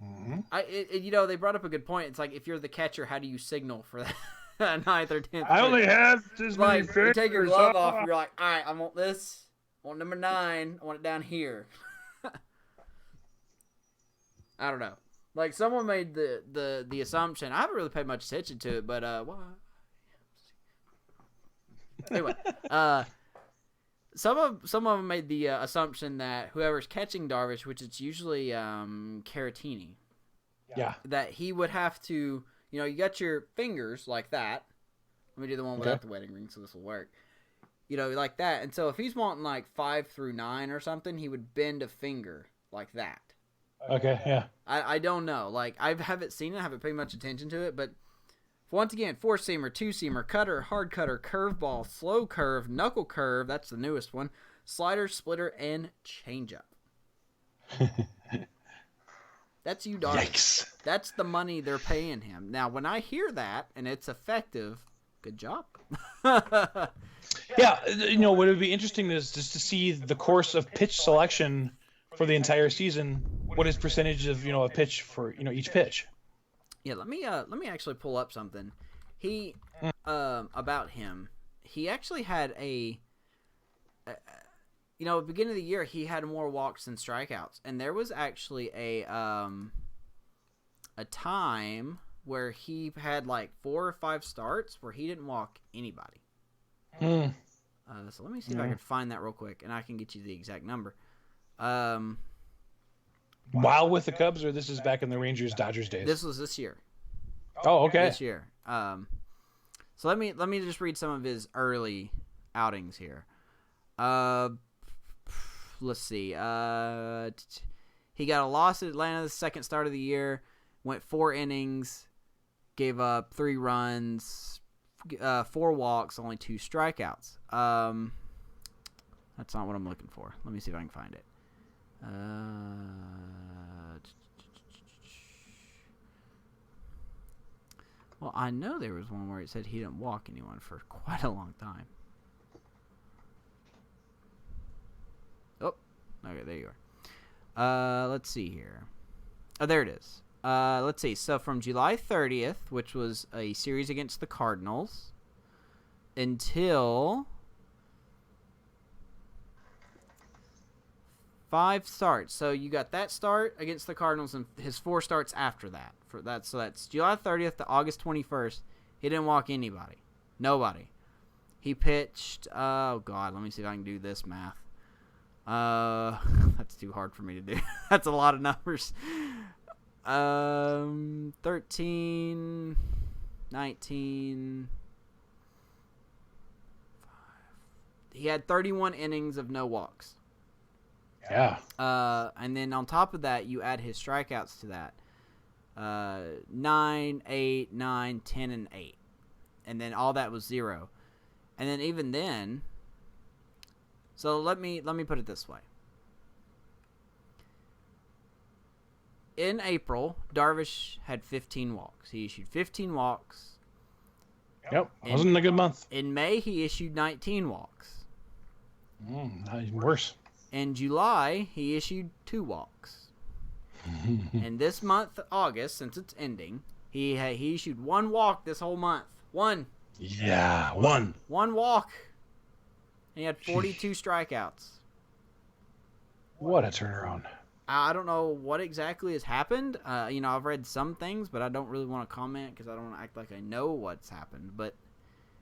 They brought up a good point. It's like, if you're the catcher, how do you signal for that 9th or 10th? I only have this many fingers. You take your glove off, you're like, all right, I want this. I want number 9. I want it down here. I don't know. Like, someone made the assumption. I haven't really paid much attention to it, but why? Anyway, some of them made the assumption that whoever's catching Darvish, which it's usually Caratini, that he would have to, you got your fingers like that. Let me do the one without the wedding ring, so this will work. Like that. And so if he's wanting like 5 through 9 or something, he would bend a finger like that. Okay, yeah. I don't know. Like, I haven't seen it. I haven't paid much attention to it, but once again, 4-seamer, 2-seamer, cutter, hard cutter, curveball, slow curve, knuckle curve, that's the newest one, slider, splitter, and changeup. That's Yu Darvish. Yikes. That's the money they're paying him. Now, when I hear that and it's effective, good job. Yeah, what would be interesting is just to see the course of pitch selection for the entire season. What is percentage of a pitch for each pitch? Yeah, let me actually pull up something. He about him. He actually had at the beginning of the year he had more walks than strikeouts, and there was actually a time where he had like 4 or 5 starts where he didn't walk anybody. So let me see if I can find that real quick, and I can get you the exact number. While with the Cubs, or this is back in the Rangers-Dodgers days? This was this year. Oh, okay. This year. So let me just read some of his early outings here. Let's see. He got a loss at Atlanta the second start of the year. Went 4 innings. Gave up 3 runs. 4 walks. Only 2 strikeouts. That's not what I'm looking for. Let me see if I can find it. Well, I know there was one where it said he didn't walk anyone for quite a long time. Oh, okay, there you are. Let's see here. Oh, there it is. Let's see. So from July 30th, which was a series against the Cardinals, until 5 starts. So you got that start against the Cardinals and his 4 starts after that. So that's July 30th to August 21st. He didn't walk anybody. Nobody. He pitched, oh God, let me see if I can do this math. That's too hard for me to do. That's a lot of numbers. 13, 19. He had 31 innings of no walks. Yeah. And then on top of that, you add his strikeouts to that. 9, 8, 9, 10, and 8. And then all that was 0. And then even then, so let me put it this way. In April, Darvish had 15 walks. He issued 15 walks. Yep. Wasn't a good month. In May, he issued 19 walks. Not even worse. In July, he issued 2 walks. And this month, August, since it's ending, he issued 1 walk this whole month. 1. Yeah, 1. 1 walk. And he had 42 strikeouts. What a turnaround. I don't know what exactly has happened. I've read some things, but I don't really want to comment because I don't want to act like I know what's happened. But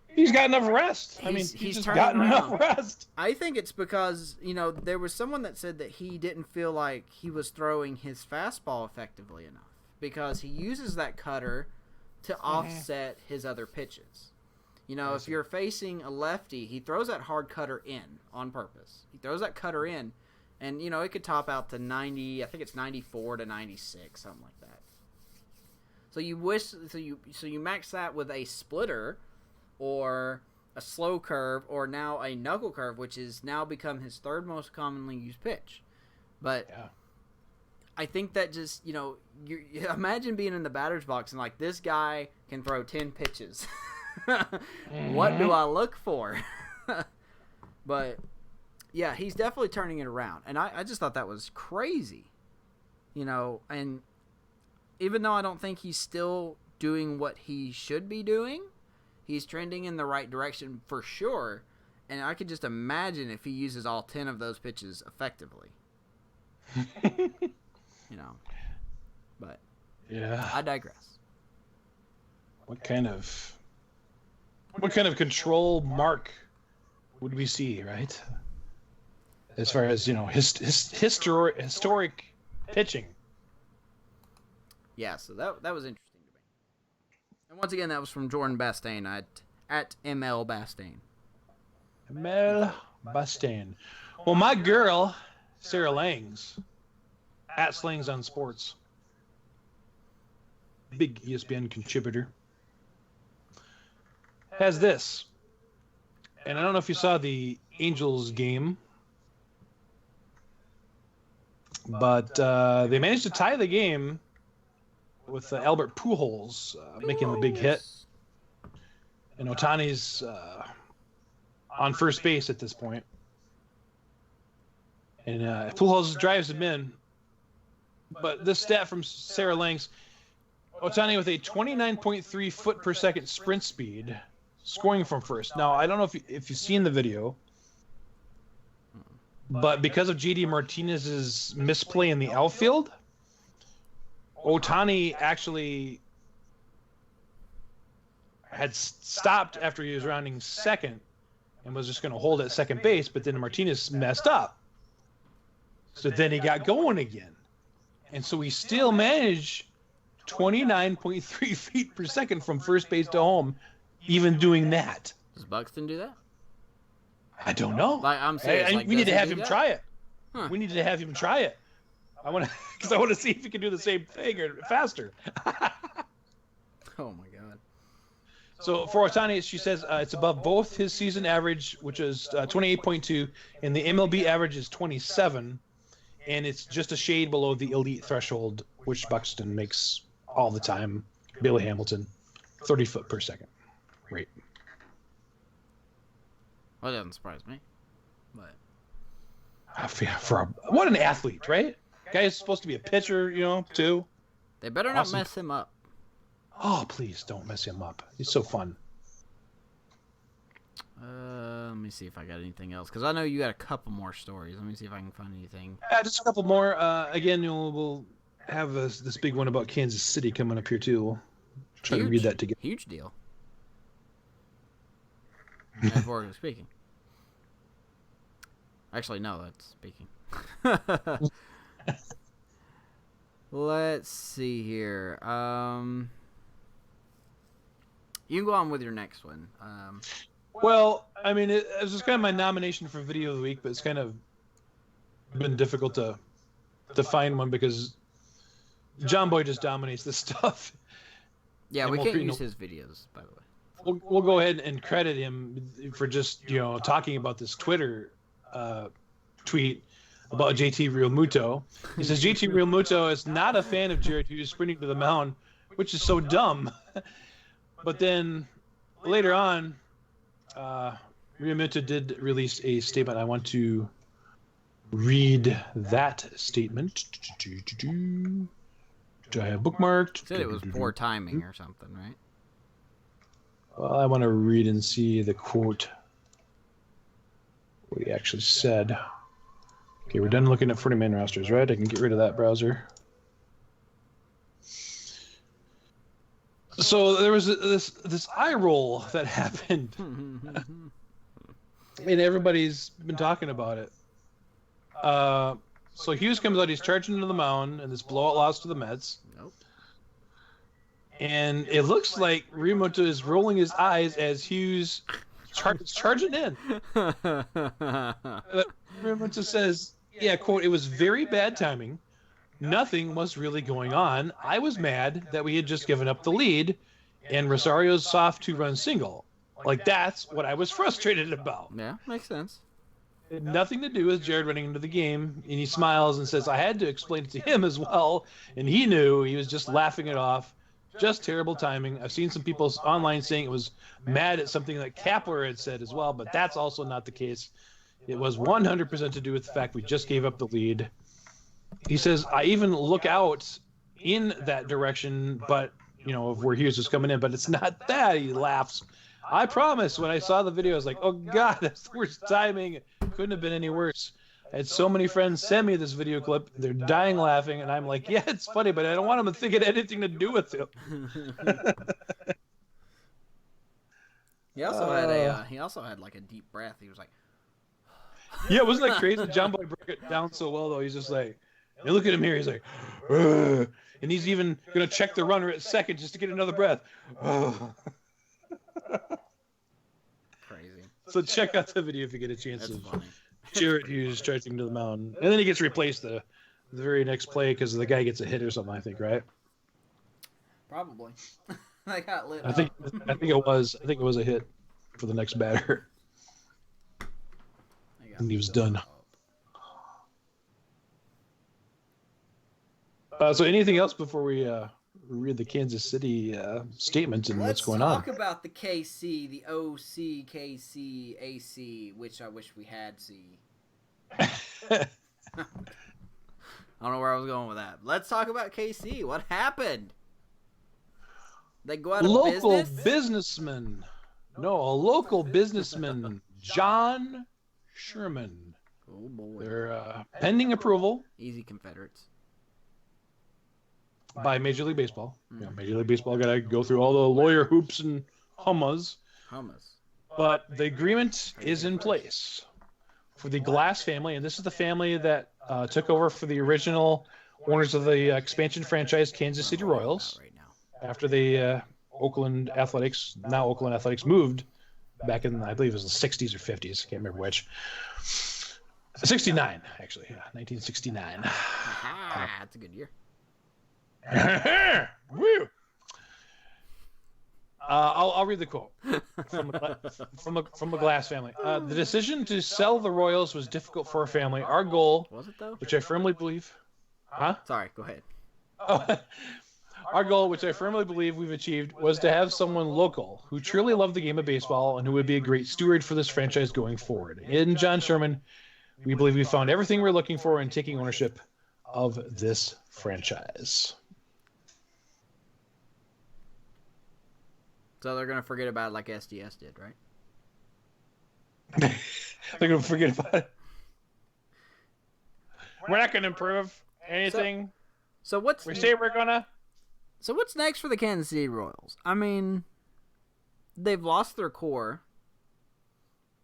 he's got enough rest. He's just got enough rest. I think it's because, there was someone that said that he didn't feel like he was throwing his fastball effectively enough because he uses that cutter to offset his other pitches. If you're facing a lefty, he throws that hard cutter in on purpose. He throws that cutter in, and, it could top out to 90, I think it's 94 to 96, something like that. So you max that with a splitter or a slow curve, or now a knuckle curve, which is now become his 3rd most commonly used pitch. But yeah. I think that just, you imagine being in the batter's box and like, this guy can throw 10 pitches. What do I look for? But yeah, he's definitely turning it around. And I just thought that was crazy. And even though I don't think he's still doing what he should be doing, he's trending in the right direction for sure, and I could just imagine if he uses all 10 of those pitches effectively. But yeah, I digress. What kind of control mark would we see, right? As far as historic pitching. Yeah, so that was interesting. And once again, that was from Jordan Bastain at ML Bastain. ML Bastain. Well, my girl, Sarah Langs, at Slangs on Sports, big ESPN contributor, has this. And I don't know if you saw the Angels game, but they managed to tie the game with Albert Pujols making the big hit. And Ohtani's on first base at this point. And Pujols drives him in. But this stat from Sarah Langs, Ohtani with a 29.3 foot per second sprint speed, scoring from first. Now, I don't know if you've seen the video, but because of JD Martinez's misplay in the outfield, Ohtani actually had stopped after he was rounding second and was just going to hold at second base, but then Martinez messed up. So then he got going again. And so he still managed 29.3 feet per second from first base to home, even doing that. Does Buxton do that? I don't know. I'm serious. We need to have him try it. Huh. We need to have him try it. I want to see if he can do the same thing or faster. Oh my God. So for Ohtani, she says it's above both his season average, which is 28.2, and the MLB average is 27, and it's just a shade below the elite threshold, which Buxton makes all the time. Billy Hamilton, 30 foot per second rate. Well, that doesn't surprise me. But What an athlete, right? Guy is supposed to be a pitcher, too. They better not mess him up. Oh, please don't mess him up. He's so fun. Let me see if I got anything else, because I know you got a couple more stories. Let me see if I can find anything. Just a couple more. Again, we'll have this big one about Kansas City coming up here, too. We'll try to read that together. Huge deal. Metaphorically speaking. Actually, no, that's speaking. Let's see here. You can go on with your next one. Well, I mean, it was just kind of my nomination for Video of the Week, but it's kind of been difficult to find one because John Boy just dominates this stuff. Yeah, we can't use his videos, by the way. We'll go ahead and credit him for just, talking about this Twitter tweet about JT Realmuto. He says, JT Realmuto is not a fan of Jared Hughes sprinting to the mound, which is so dumb. But then later on, Realmuto did release a statement. I want to read that statement. Do I have bookmarked? He said it was poor timing or something, right? Well, I want to read and see the quote. What he actually said. Okay, we're done looking at 40-man rosters, right? I can get rid of that browser. So there was this eye roll that happened, and everybody's been talking about it. So Hughes comes out, he's charging into the mound, and this blowout loss to the Mets. Nope. And it looks like Realmuto is rolling his eyes as Hughes charging in. Realmuto says, yeah, quote, it was very bad timing. Nothing was really going on. I was mad that we had just given up the lead and Rosario's soft two-run single. Like, that's what I was frustrated about. Yeah, makes sense. It had nothing to do with Jared running into the game. And he smiles and says, I had to explain it to him as well. And he knew. He was just laughing it off. Just terrible timing. I've seen some people online saying it was mad at something that Kapler had said as well, but that's also not the case. It was 100% to do with the fact we just gave up the lead. He says, I even look out in that direction, but, of where Hughes was coming in, but it's not that. He laughs. I promise, when I saw the video, I was like, oh, God, that's the worst timing. It couldn't have been any worse. I had so many friends send me this video clip. They're dying laughing, and I'm like, yeah, it's funny, but I don't want them to think it had anything to do with it. He also had like a deep breath. He was like, yeah, wasn't that crazy? John Boy broke it down so well, though. He's just like, hey, look at him here. He's like, ugh. And he's even going to check the runner at second just to get another breath. crazy. So check out the video if you get a chance. That's funny. Jared Hughes charging to the mound. And then he gets replaced the very next play because the guy gets a hit or something, I think, right? Probably. They got lit I think it was a hit for the next batter. And he was done. So anything else before we read the Kansas City statement and what's going on? Let's talk about the KC, the OC, KC, AC, which I wish we had C. I don't know where I was going with that. Let's talk about KC. What happened? They go out of local business? businessman. No, a local businessman, John Sherman. Oh, boy. They're pending approval. Easy Confederates. By Major League Baseball. Yeah, Major League Baseball got to go through all the lawyer hoops and hummus. But the agreement is in place for the Glass family, and this is the family that took over for the original owners of the expansion franchise, Kansas City Royals, after the Oakland Athletics moved back in, I believe it was the 60s or 50s. I can't remember which. 69, actually. Yeah, 1969. That's a good year. Woo! I'll read the quote from the Glass family. The decision to sell the Royals was difficult for our family. Our goal, was it though? which I firmly believe, huh? Sorry, go ahead. Oh, Our goal, which I firmly believe we've achieved, was to have someone local who truly loved the game of baseball and who would be a great steward for this franchise going forward. In John Sherman, we believe we found everything we're looking for in taking ownership of this franchise. So they're going to forget about it like SDS did, right? They're going to forget about it. We're not going to improve anything. So what's... We say we're going to... So what's next for the Kansas City Royals? I mean, they've lost their core.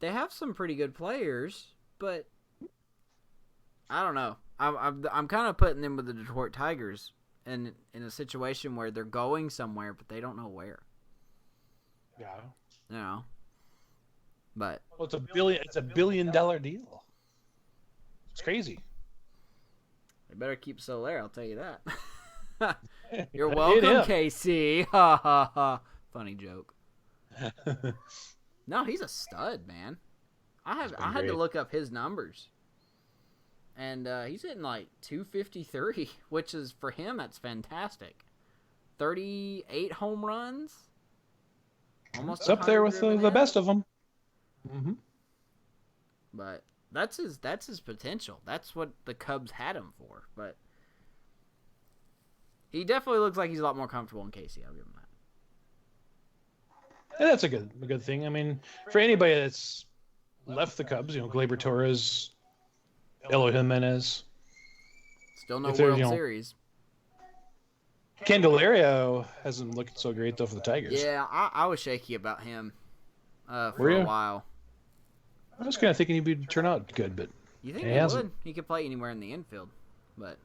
They have some pretty good players, but I don't know. I'm kind of putting them with the Detroit Tigers in a situation where they're going somewhere, but they don't know where. Yeah. You know. But well, it's a $1 billion deal. It's crazy. They better keep Soler, I'll tell you that. You're welcome, KC. Ha ha ha. Funny joke. No, he's a stud, man. I had to look up his numbers. And he's hitting like 253, which is, for him, that's fantastic. 38 home runs. Almost it's up there with the best of them. Mm-hmm. But that's his potential. That's what the Cubs had him for. But he definitely looks like he's a lot more comfortable in KC. I'll give him that. Yeah, that's a good thing. I mean, for anybody that's left the Cubs, Gleyber Torres, Eloy Jimenez, still no World Series. Candelario hasn't looked so great though for the Tigers. Yeah, I was shaky about him for a while. I was kind of thinking he'd turn out good, but you think he would? He could play anywhere in the infield, but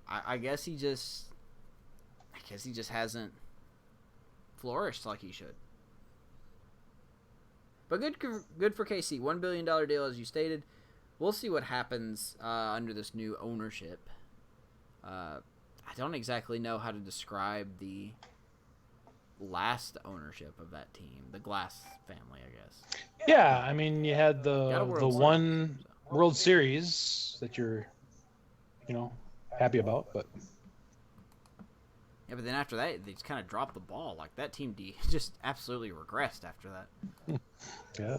I guess he just hasn't flourished like he should. But good for KC. $1 billion deal, as you stated. We'll see what happens under this new ownership. I don't exactly know how to describe the last ownership of that team, the Glass family, I guess. Yeah, I mean, you had the one so. World Series that you're, happy about, but yeah, but then after that, they just kind of dropped the ball. Like that team just absolutely regressed after that. Yeah.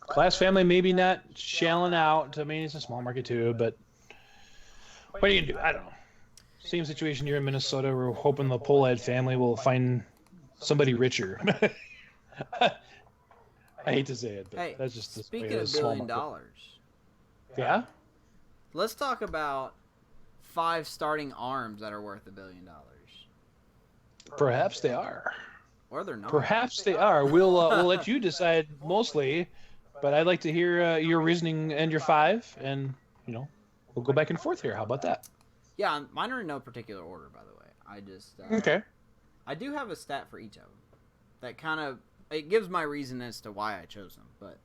Glass family maybe not shelling out. I mean, it's a small market too, but what are you gonna do? I don't know. Same situation here in Minnesota. We're hoping the Pohlad family will find somebody richer. I hate to say it, but hey, that's just the speaking of $1 billion. Yeah? Let's talk about 5 starting arms that are worth $1 billion. Perhaps they are. Or they're not. Perhaps they are. We'll let you decide mostly, but I'd like to hear your reasoning and your 5, and we'll go back and forth here. How about that? Yeah, mine are in no particular order, by the way. I just okay. I do have a stat for each of them. That kind of it gives my reason as to why I chose them, but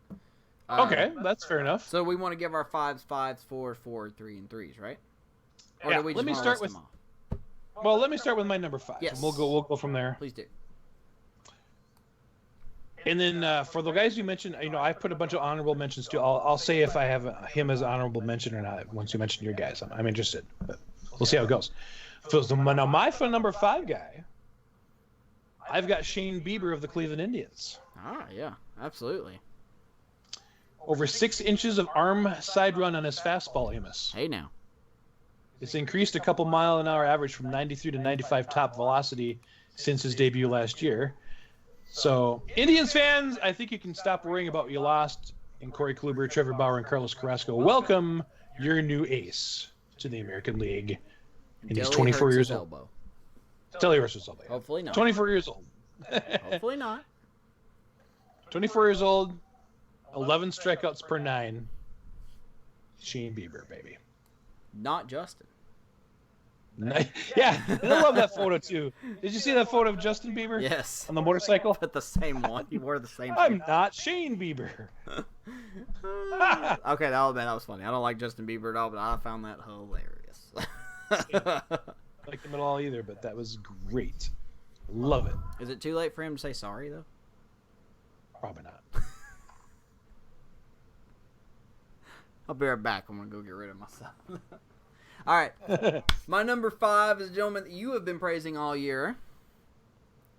okay, that's fair enough. So we want to give our 5s, 4, 3, and 3s, right? Or yeah. do we just let me start with. Well, let me start with my number 5. Yes. And we'll go from there. Please do. And then for the guys you mentioned, I put a bunch of honorable mentions too. I'll say if I have him as an honorable mention or not once you mention your guys. I'm interested, but we'll see how it goes. So now my number 5 guy, I've got Shane Bieber of the Cleveland Indians. Ah, yeah, absolutely. Over 6 inches of arm side run on his fastball, Amos. Hey now. It's increased a couple mile-an-hour average from 93 to 95 top velocity since his debut last year. So, Indians fans, I think you can stop worrying about what you lost in Corey Kluber, Trevor Bauer, and Carlos Carrasco. Welcome your new ace to the American League. And he's 24 years old. Until he hurts his elbow. Hopefully not. 24 years old. Hopefully not. 24 years old, 11 strikeouts per 9. Shane Bieber, baby. Not Justin. Yeah, I love that photo too. Did you see that photo of Justin Bieber? Yes. On the motorcycle? But the same one. He wore the same thing. I'm not Shane Bieber. Okay, that was funny. I don't like Justin Bieber at all, but I found that hilarious. I like him at all either, but that was great. Love it. Is it too late for him to say sorry, though? Probably not. I'll be right back. I'm going to go get rid of myself. All right. My number 5 is a gentleman that you have been praising all year,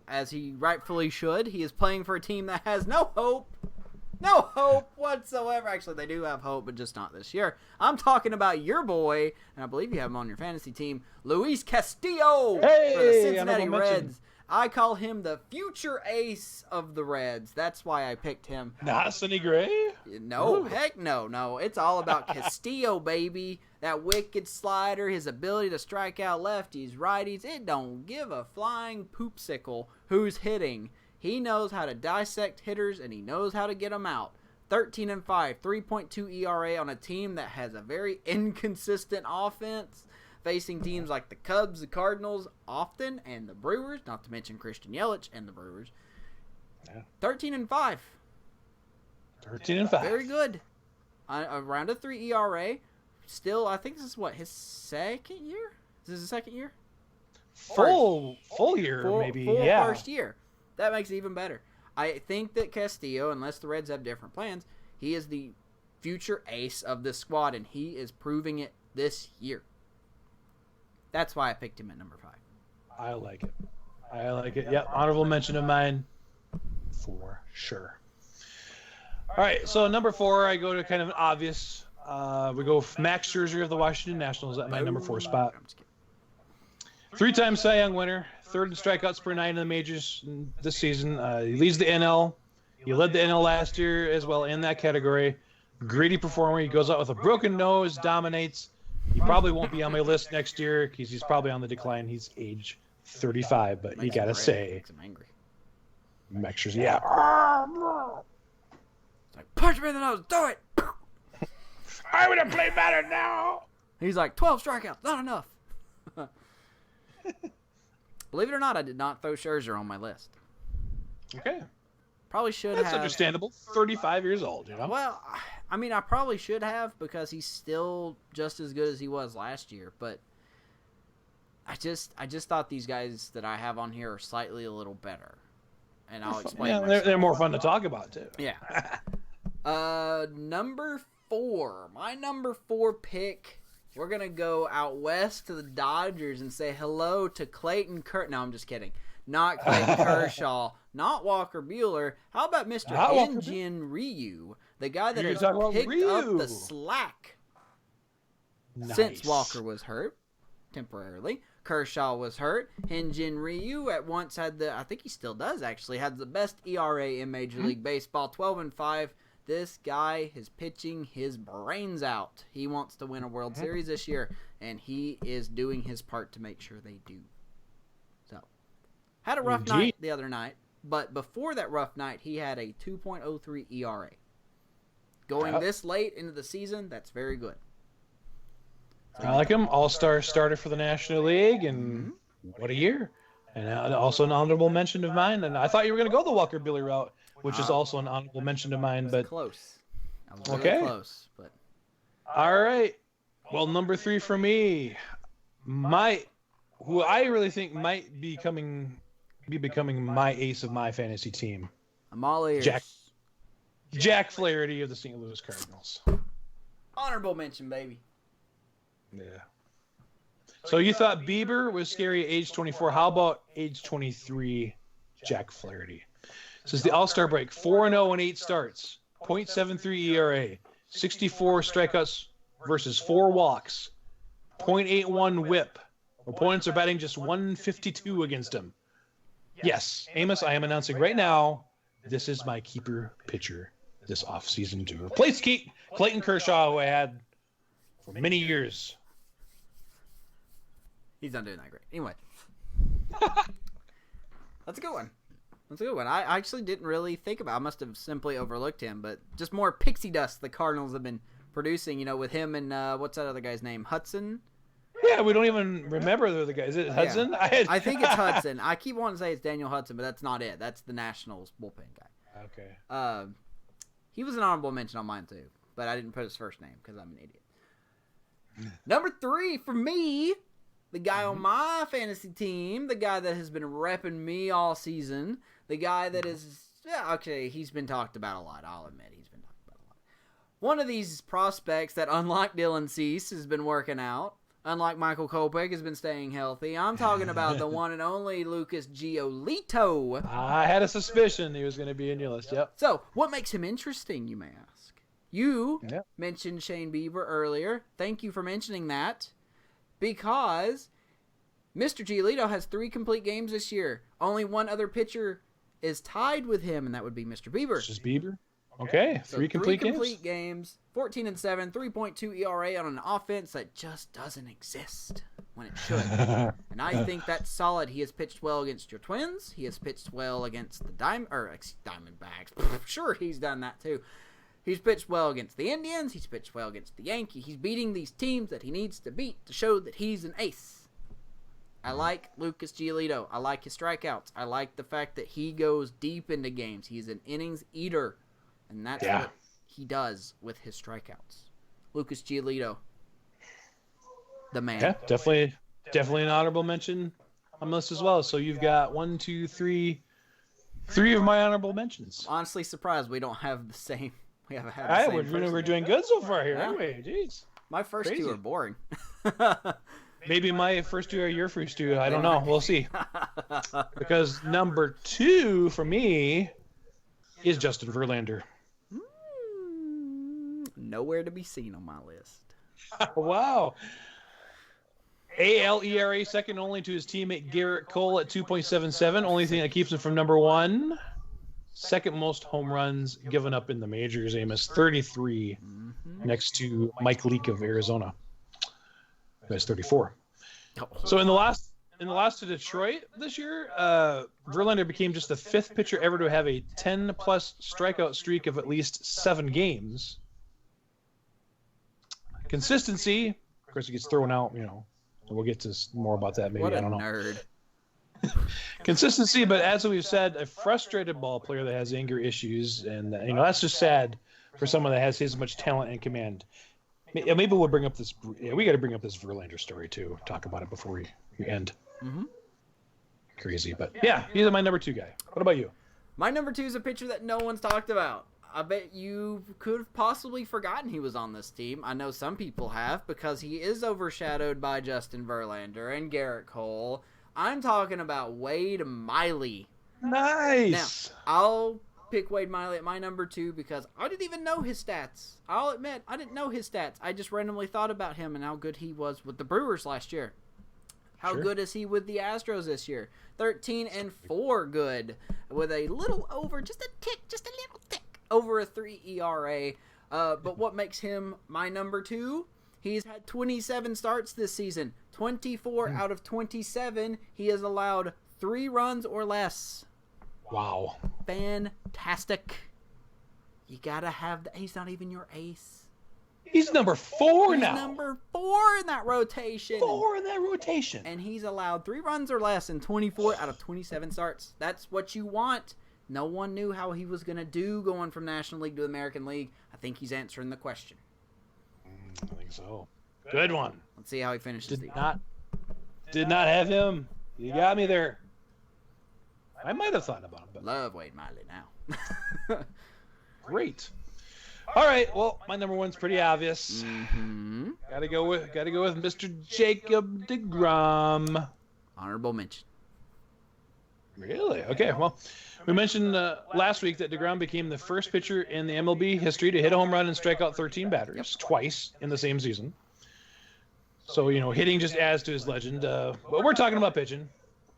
as he rightfully should. He is playing for a team that has no hope. No hope whatsoever. Actually, they do have hope, but just not this year. I'm talking about your boy, and I believe you have him on your fantasy team, Luis Castillo for the Cincinnati Reds. I call him the future ace of the Reds. That's why I picked him. Not Sonny Gray? No, heck no. It's all about Castillo, baby. That wicked slider, his ability to strike out lefties, righties. It don't give a flying poopsicle who's hitting. He knows how to dissect hitters, and he knows how to get them out. 13-5, 3.2 ERA on a team that has a very inconsistent offense, facing teams like the Cubs, the Cardinals often, and the Brewers, not to mention Christian Yelich and the Brewers. Yeah. 13-5. 13-5. Very good. Around a 3 ERA. Still, I think this is his second year? Is this his second year? Full year, maybe. Yeah. First year. That makes it even better. I think that Castillo, unless the Reds have different plans, he is the future ace of this squad, and he is proving it this year. That's why I picked him at number 5. I like it. Yeah, honorable mention of mine for sure. All right, so number 4, I go to kind of an obvious. We go Max Scherzer of the Washington Nationals at my number 4 spot. 3-time Cy Young winner, 3rd in strikeouts per 9 in the majors this season. He leads the NL. He led the NL last year as well in that category. Gritty performer. He goes out with a broken nose, dominates. He probably won't be on my list next year because he's probably on the decline. He's age 35, but you got to say. Makes him angry. Max Scherzer, yeah. It's like, punch me in the nose, do it! I would have played better now. He's like, 12 strikeouts, not enough. Believe it or not, I did not throw Scherzer on my list. Okay. Probably should have. That's understandable. 35 years old, you know? Well, I mean, I probably should have because he's still just as good as he was last year. But I just thought these guys that I have on here are slightly a little better. And I'll explain. Yeah, they're more fun to talk about, too. Yeah. Number 4. My number 4 pick. We're going to go out west to the Dodgers and say hello to Clayton Kershaw. No, I'm just kidding. Not Clayton Kershaw. Not Walker Buehler. How about Mr. Hyun-Jin Ryu? The guy that has picked up the slack since Walker was hurt temporarily. Kershaw was hurt. Hyun-Jin Ryu at once had I think he still does actually, had the best ERA in Major League Baseball, 12-5. This guy is pitching his brains out. He wants to win a World Series this year, and he is doing his part to make sure they do. So, had a rough night the other night, but before that rough night, he had a 2.03 ERA. Going this late into the season, that's very good. I like him. All-star starter for the National League, and what a year. And also an honorable mention of mine. And I thought you were going to go the Walker Buehler route, which is also an honorable mention of mine. But close. I was really close. But all right. Well, number 3 for me, who I really think might be becoming my ace of my fantasy team. I'm all ears. Jack Flaherty of the St. Louis Cardinals. Honorable mention, baby. Yeah. So you thought Bieber was scary at age 24. How about age 23, Jack Flaherty? This is the All-Star break. 4-0 in 8 starts. 0.73 ERA. 64 strikeouts versus 4 walks. 0.81 whip. Opponents are batting just 152 against him. Yes, Amos, I am announcing right now, this is my keeper pitcher this offseason to replace Clayton Kershaw, who I had for many years. He's not doing that great. Anyway. That's a good one. I actually didn't really think about it. I must have simply overlooked him, but just more pixie dust the Cardinals have been producing, with him and what's that other guy's name? Hudson? Yeah, we don't even remember the other guy. Is it Hudson? Yeah. I think it's Hudson. I keep wanting to say it's Daniel Hudson, but that's not it. That's the Nationals bullpen guy. Okay. He was an honorable mention on mine, too, but I didn't put his first name because I'm an idiot. Number 3 for me, the guy on my fantasy team, the guy that has been repping me all season, the guy that is, he's been talked about a lot. I'll admit he's been talked about a lot. One of these prospects that, unlike Dylan Cease, has been working out. unlike Michael Kopech, has been staying healthy. I'm talking about the one and only Lucas Giolito. I had a suspicion he was going to be in your list, yep. So, what makes him interesting, you may ask? You mentioned Shane Bieber earlier. Thank you for mentioning that. Because Mr. Giolito has 3 complete games this year. Only one other pitcher is tied with him, and that would be Mr. Bieber. Just Bieber? Okay, so 3 complete games. 14-7, 3.2 ERA on an offense that just doesn't exist when it should. And I think that's solid. He has pitched well against your Twins. He has pitched well against the Diamondbacks. Sure, he's done that too. He's pitched well against the Indians. He's pitched well against the Yankees. He's beating these teams that he needs to beat to show that he's an ace. I like Lucas Giolito. I like his strikeouts. I like the fact that he goes deep into games. He's an innings eater. And that's what he does with his strikeouts. Lucas Giolito, the man. Yeah, definitely an honorable mention on this as well. So you've got 3 of my honorable mentions. Honestly, surprised we don't have the same. We haven't had the same. We're doing good so far here, aren't we? Jeez. My first 2 are boring. Maybe my first 2 are your first 2. I don't know. We'll see. Because number 2 for me is Justin Verlander. Nowhere to be seen on my list. Wow. AL ERA second only to his teammate Garrett Cole at 2.77. Only thing that keeps him from number 1. Second most home runs given up in the majors, Amos. 33 next to Mike Leake of Arizona. That's 34. So in the last to Detroit this year, Verlander became just the 5th pitcher ever to have a 10-plus strikeout streak of at least 7 games. Consistency, of course, it gets thrown out, We'll get to more about that maybe. What a I don't know. nerd. Consistency, but as we've said, a frustrated ball player that has anger issues, and that's just sad for someone that has his much talent and command. Maybe we'll bring up this. Yeah, we got to bring up this Verlander story too. Talk about it before we end. Mm-hmm. Crazy, but yeah, he's my number 2 guy. What about you? My number 2 is a pitcher that no one's talked about. I bet you could have possibly forgotten he was on this team. I know some people have because he is overshadowed by Justin Verlander and Garrett Cole. I'm talking about Wade Miley. Nice. Now, I'll pick Wade Miley at my number 2 because I didn't even know his stats. I'll admit, I didn't know his stats. I just randomly thought about him and how good he was with the Brewers last year. How good is he with the Astros this year? 13-4 good with a little over, just a little tick over a 3 ERA. But what makes him my number 2? He's had 27 starts this season. 24 out of 27, he has allowed 3 runs or less. Wow. Fantastic. You gotta have that. He's not even your ace. He's number 4 now. He's number 4 in that rotation. 4 in that rotation. And he's allowed 3 runs or less in 24 out of 27 starts. That's what you want. No one knew how he was going to do going from National League to American League. I think he's answering the question. I think so. Good one. Let's see how he finishes. Did not have him. You got me there. I might have thought about him. But... Love Wade Miley now. Great. All right. Well, my number 1's pretty obvious. Mm-hmm. Got to go with Mr. Jacob deGrom. Honorable mention. Really? Okay. Well, we mentioned last week that deGrom became the first pitcher in the MLB history to hit a home run and strike out 13 batters twice in the same season. So, hitting just adds to his legend. But we're talking about pitching.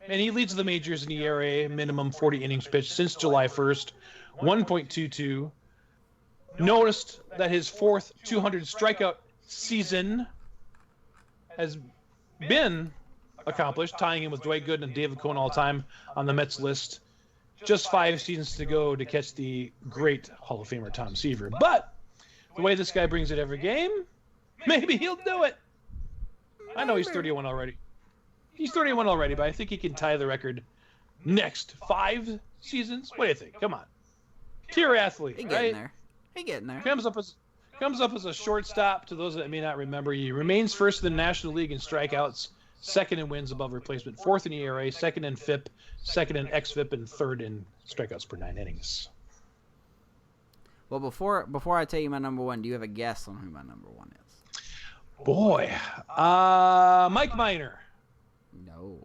And he leads the majors in ERA, minimum 40 innings pitched since July 1st, 1.22. Noticed that his 4th 200 strikeout season has been accomplished, tying him with Dwight Gooden and David Cohn all time on the Mets list. Just 5 seasons to go to catch the great Hall of Famer Tom Seaver. But the way this guy brings it every game, maybe he'll do it. I know he's 31 already. He's 31 already, but I think he can tie the record next 5 seasons. What do you think? Come on. Pure athlete, He right? getting there. Comes up as a shortstop. To those that may not remember, he remains first in the National League in strikeouts, second in wins above replacement, 4th in ERA, second in FIP, second in xFIP, and 3rd in strikeouts per 9 innings. Well, before I tell you my number 1, do you have a guess on who my number 1 is? Boy. Mike Minor. No.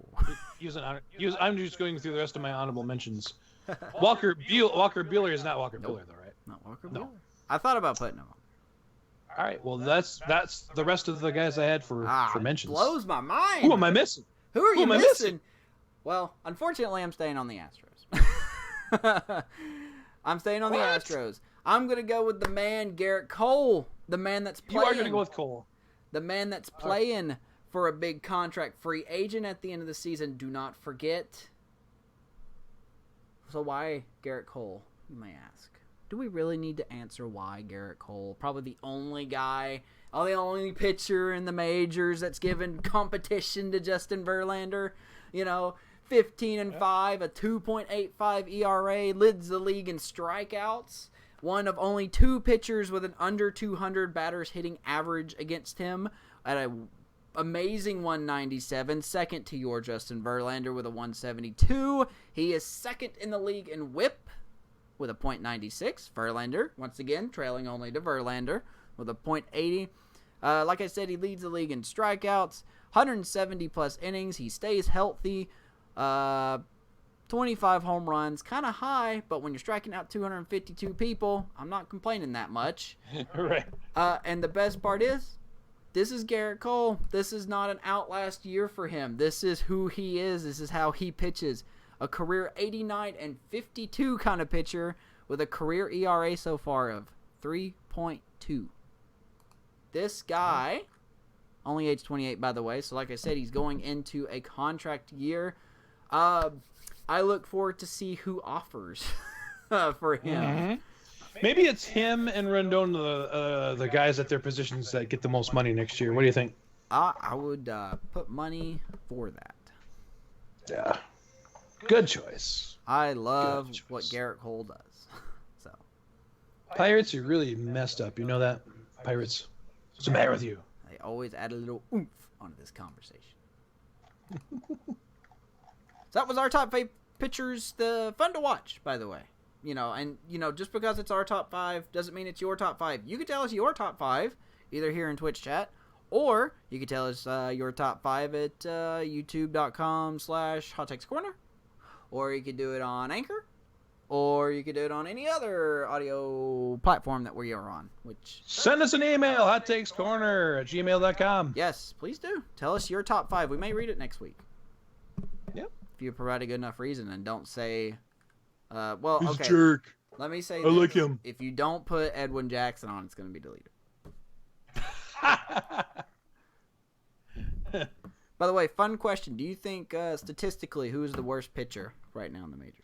I'm just going through the rest of my honorable mentions. Walker Buehler is not Walker Buehler, though, right? Not Walker Buehler. No. I thought about putting him on. All right. Well, that's the rest of the guys I had for mentions. Blows my mind. Who am I missing? Who are you am I missing? Well, unfortunately, I'm staying on the Astros. I'm staying on the Astros. I'm going to go with the man, Garrett Cole. The man that's playing. You are going to go with Cole. The man that's playing for a big contract, free agent at the end of the season. Do not forget. So why Garrett Cole, you may ask? Do we really need to answer why Garrett Cole? Probably the only guy, the only pitcher in the majors that's given competition to Justin Verlander. 15-5, a 2.85 ERA, leads the league in strikeouts. One of only two pitchers with an under 200 batters hitting average against him at an amazing 197. Second to your Justin Verlander with a 172. He is second in the league in WHIP with a .96. Verlander, once again, trailing only to Verlander with a .80. Like I said, he leads the league in strikeouts. 170-plus innings. He stays healthy. 25 home runs, kind of high, but when you're striking out 252 people, I'm not complaining that much. Right. And the best part is, this is Garrett Cole. This is not an outlast year for him. This is who he is. This is how he pitches. A career 89 and 52 kind of pitcher with a career ERA so far of 3.2. This guy, only age 28, by the way, so like I said, he's going into a contract year. I look forward to see who offers for him. Mm-hmm. Maybe it's him and Rendon, the guys at their positions that get the most money next year. What do you think? I would put money for that. Yeah. Good choice. I love what Garrett Cole does. So Pirates are really messed up. You know that? Pirates. What's the matter with you? They always add a little oomph onto this conversation. So that was our top 5 pitchers. Fun to watch, by the way. Just because it's our top 5 doesn't mean it's your top 5. You can tell us your top 5, either here in Twitch chat, or you can tell us your top 5 at youtube.com/Hot Takes Corner, or you could do it on Anchor, or you could do it on any other audio platform that we are on. Send us an email, hottakescorner@gmail.com. Yes, please do. Tell us your top 5. We may read it next week. Yep. If you provide a good enough reason and don't say, well, He's okay. a jerk. Let me say I like him. If you don't put Edwin Jackson on, it's going to be deleted. By the way, fun question. Do you think, statistically, who is the worst pitcher right now in the majors?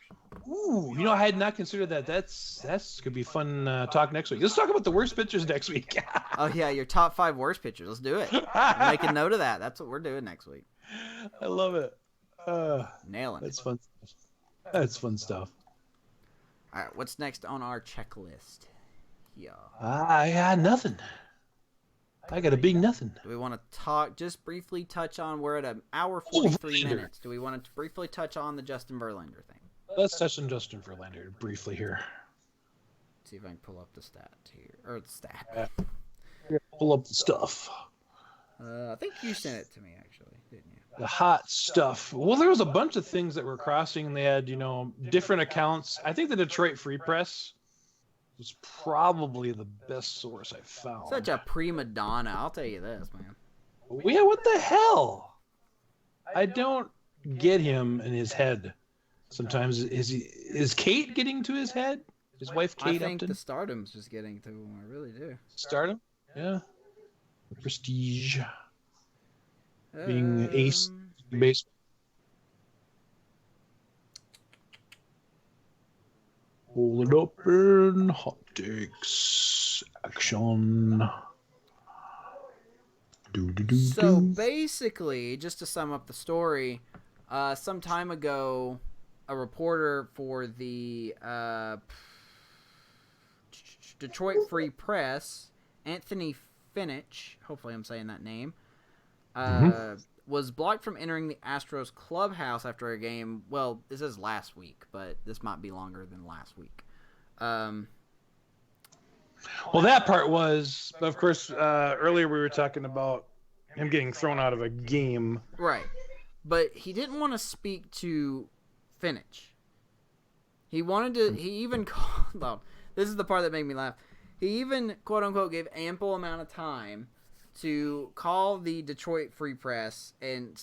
Ooh, I had not considered that. That's could be fun talk next week. Let's talk about the worst pitchers next week. Oh, yeah, your top 5 worst pitchers. Let's do it. Make a note of that. That's what we're doing next week. I love it. Nailing That's it. fun. That's fun stuff. All right, what's next on our checklist? Yeah. I got nothing. I got a big nothing. Do we want to just briefly touch on, we're at an hour 43 minutes. Do we want to briefly touch on the Justin Verlander thing? Let's touch on Justin Verlander briefly here. Let's see if I can pull up the stat here. Or the stat. Pull up the stuff. I think you sent it to me, actually, didn't you? The hot stuff. Well, there was a bunch of things that were crossing. They had, different accounts. I think the Detroit Free Press was probably the best source I found. Such a prima donna, I'll tell you this, man. Yeah, what the hell? I don't get him in his head. Sometimes is Kate getting to his head? His wife Kate I think Upton? the stardom's just getting to him. I really do. Stardom? Yeah. The prestige. Being ace in baseball. Hold it up in hot takes action. So basically, just to sum up the story, some time ago, a reporter for the Detroit Free Press, Anthony Finich, hopefully I'm saying that name, was blocked from entering the Astros clubhouse after a game. Well, this is last week, but this might be longer than last week. Well, that part was, of course, earlier we were talking about him getting thrown out of a game. Right. But he didn't want to speak to Finich. He wanted to, he even called, well, this is the part that made me laugh. He even, quote unquote, gave ample amount of time to call the Detroit Free Press and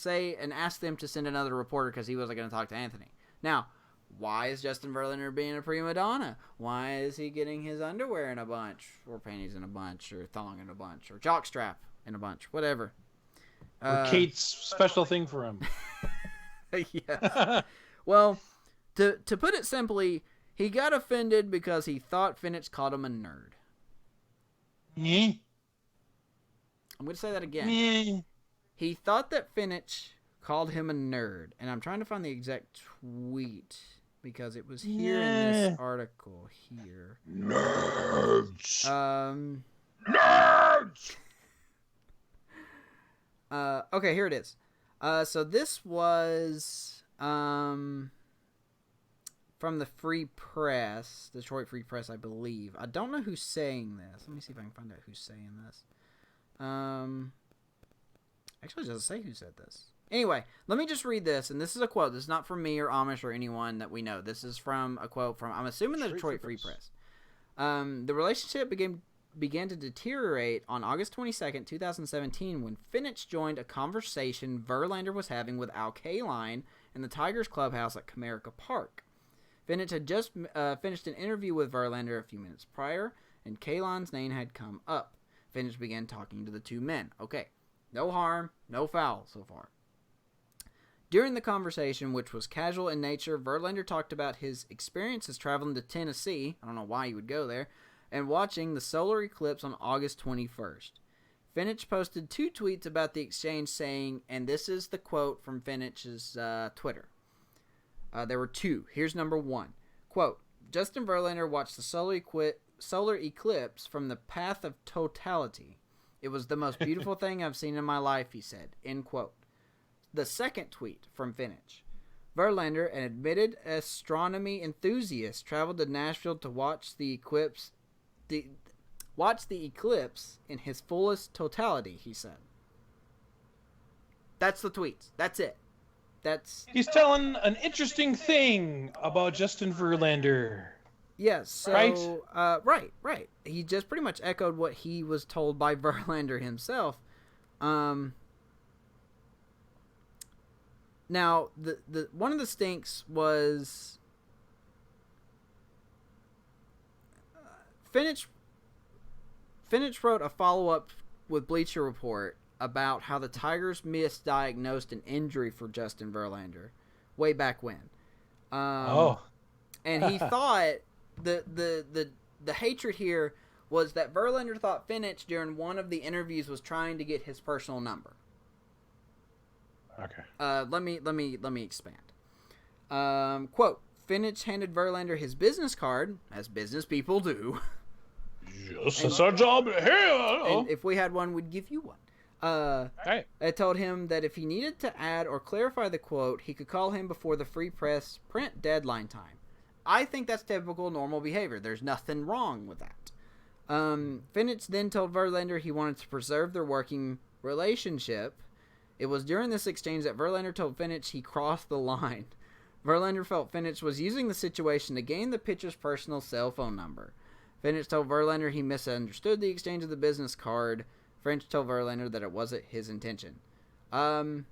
ask them to send another reporter because he wasn't going to talk to Anthony. Now, why is Justin Verlander being a prima donna? Why is he getting his underwear in a bunch, or panties in a bunch, or thong in a bunch, or jockstrap in a bunch, whatever? Or Kate's special thing for him. Yes. Well, to put it simply, he got offended because he thought Finich called him a nerd. Yeah. I'm going to say that again. Yeah. He thought that Finich called him a nerd. And I'm trying to find the exact tweet because it was here in this article here. Nerds. Nerds. Okay, here it is. So this was from the Free Press, Detroit Free Press, I believe. I don't know who's saying this. Let me see if I can find out who's saying this. Actually, it doesn't say who said this. Anyway, let me just read this, and this is a quote. This is not from me or Amish or anyone that we know. This is from a quote from, I'm assuming, the Detroit Free Press. The relationship began to deteriorate on August 22nd, 2017, when Finich joined a conversation Verlander was having with Al Kaline in the Tigers clubhouse at Comerica Park. Finich had just finished an interview with Verlander a few minutes prior, and Kaline's name had come up. Finich began talking to the two men. Okay, no harm, no foul so far. During the conversation, which was casual in nature, Verlander talked about his experiences traveling to Tennessee, I don't know why he would go there, and watching the solar eclipse on August 21st. Finich posted 2 tweets about the exchange saying, and this is the quote from Finich's Twitter. There were 2. Here's number 1. Quote, Justin Verlander watched the solar eclipse from the path of totality. It was the most beautiful thing I've seen in my life, he said. End quote. The second tweet from Finich. Verlander, an admitted astronomy enthusiast, traveled to Nashville to watch the eclipse in his fullest totality, he said. That's the tweets. That's it. He's telling an interesting thing about Justin Verlander. Yes, so, right? Right. He just pretty much echoed what he was told by Verlander himself. Now, the one of the stinks was Finich wrote a follow-up with Bleacher Report about how the Tigers misdiagnosed an injury for Justin Verlander way back when. And he thought the hatred here was that Verlander thought Finich during one of the interviews was trying to get his personal number. Okay. Let me expand. Quote, Finich handed Verlander his business card, as business people do. Yes, it's our job here. And if we had one, we'd give you one. Right. I told him that if he needed to add or clarify the quote, he could call him before the Free Press print deadline time. I think that's typical normal behavior. There's nothing wrong with that. Finich then told Verlander he wanted to preserve their working relationship. It was during this exchange that Verlander told Finich he crossed the line. Verlander felt Finich was using the situation to gain the pitcher's personal cell phone number. Finich told Verlander he misunderstood the exchange of the business card. Finich told Verlander that it wasn't his intention. So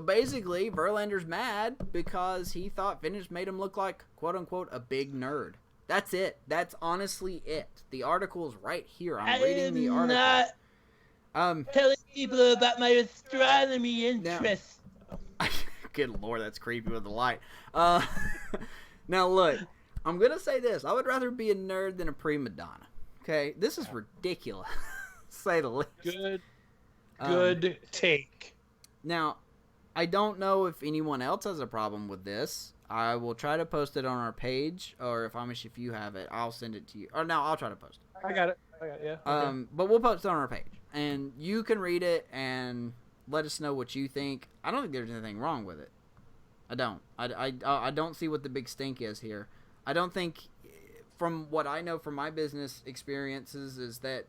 basically, Verlander's mad because he thought Finich made him look like, quote-unquote, a big nerd. That's it. That's honestly it. The article's right here. I'm reading the article. Telling people about my astronomy interests. Good lord, that's creepy with the light. Now look, I'm gonna say this. I would rather be a nerd than a prima donna. Okay, this is ridiculous. Say the least. Good take. Now, I don't know if anyone else has a problem with this. I will try to post it on our page, or if you have it, I'll send it to you. Or no, I'll try to post it. I got it. Yeah. Okay. But we'll post it on our page, and you can read it and let us know what you think. I don't think there's anything wrong with it. I don't. I don't see what the big stink is here. I don't think from what I know from my business experiences is that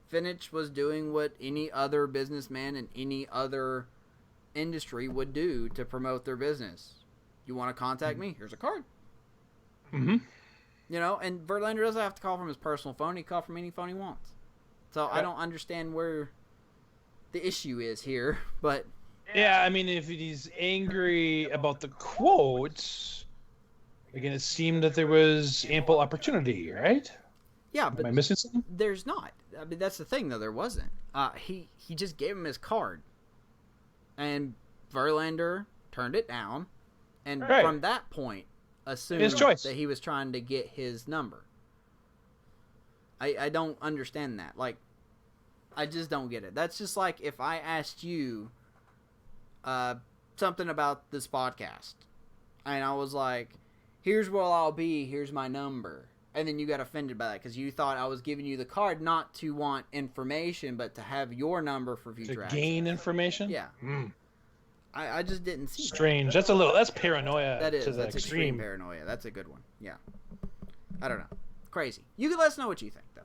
Finich was doing what any other businessman in any other industry would do to promote their business. You want to contact me? Here's a card. Mm-hmm. You know, and Verlander doesn't have to call from his personal phone. He can call from any phone he wants. So I don't understand where the issue is here, but... Yeah, I mean, if he's angry about the quotes, again, it seemed that there was ample opportunity, right? Yeah, but am I missing something? There's not. I mean, that's the thing, though. There wasn't. He just gave him his card, and Verlander turned it down, and from that point, assumed that he was trying to get his number. I don't understand that. Like, I just don't get it. That's just like if I asked you something about this podcast, and I was like, here's where I'll be, here's my number. And then you got offended by that because you thought I was giving you the card not to want information, but to have your number for future access. To gain information? Yeah. I just didn't see Strange. That. That's paranoia. That is. To the That's extreme paranoia. That's a good one. Yeah. I don't know. Crazy. You can let us know what you think, though.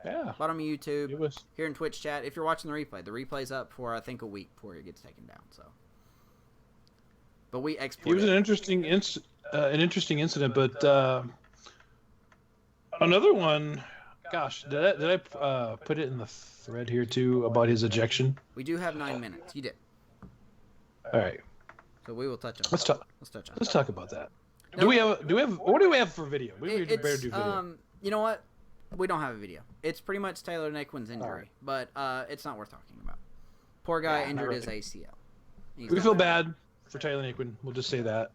Yeah. Bottom of YouTube, here in Twitch chat. If you're watching the replay's up for, I think, a week before it gets taken down. So, but we export. It was an interesting incident, but another one. Gosh, did I put it in the thread here too about his ejection? We do have 9 minutes. You did. All right. So we will touch on. Let's touch about that. No, What do we have for video? We better do video. You know what? We don't have a video. It's pretty much Tyler Naquin's injury, but it's not worth talking about. Poor guy injured his ACL. We feel bad for Tyler Naquin. We'll just say that.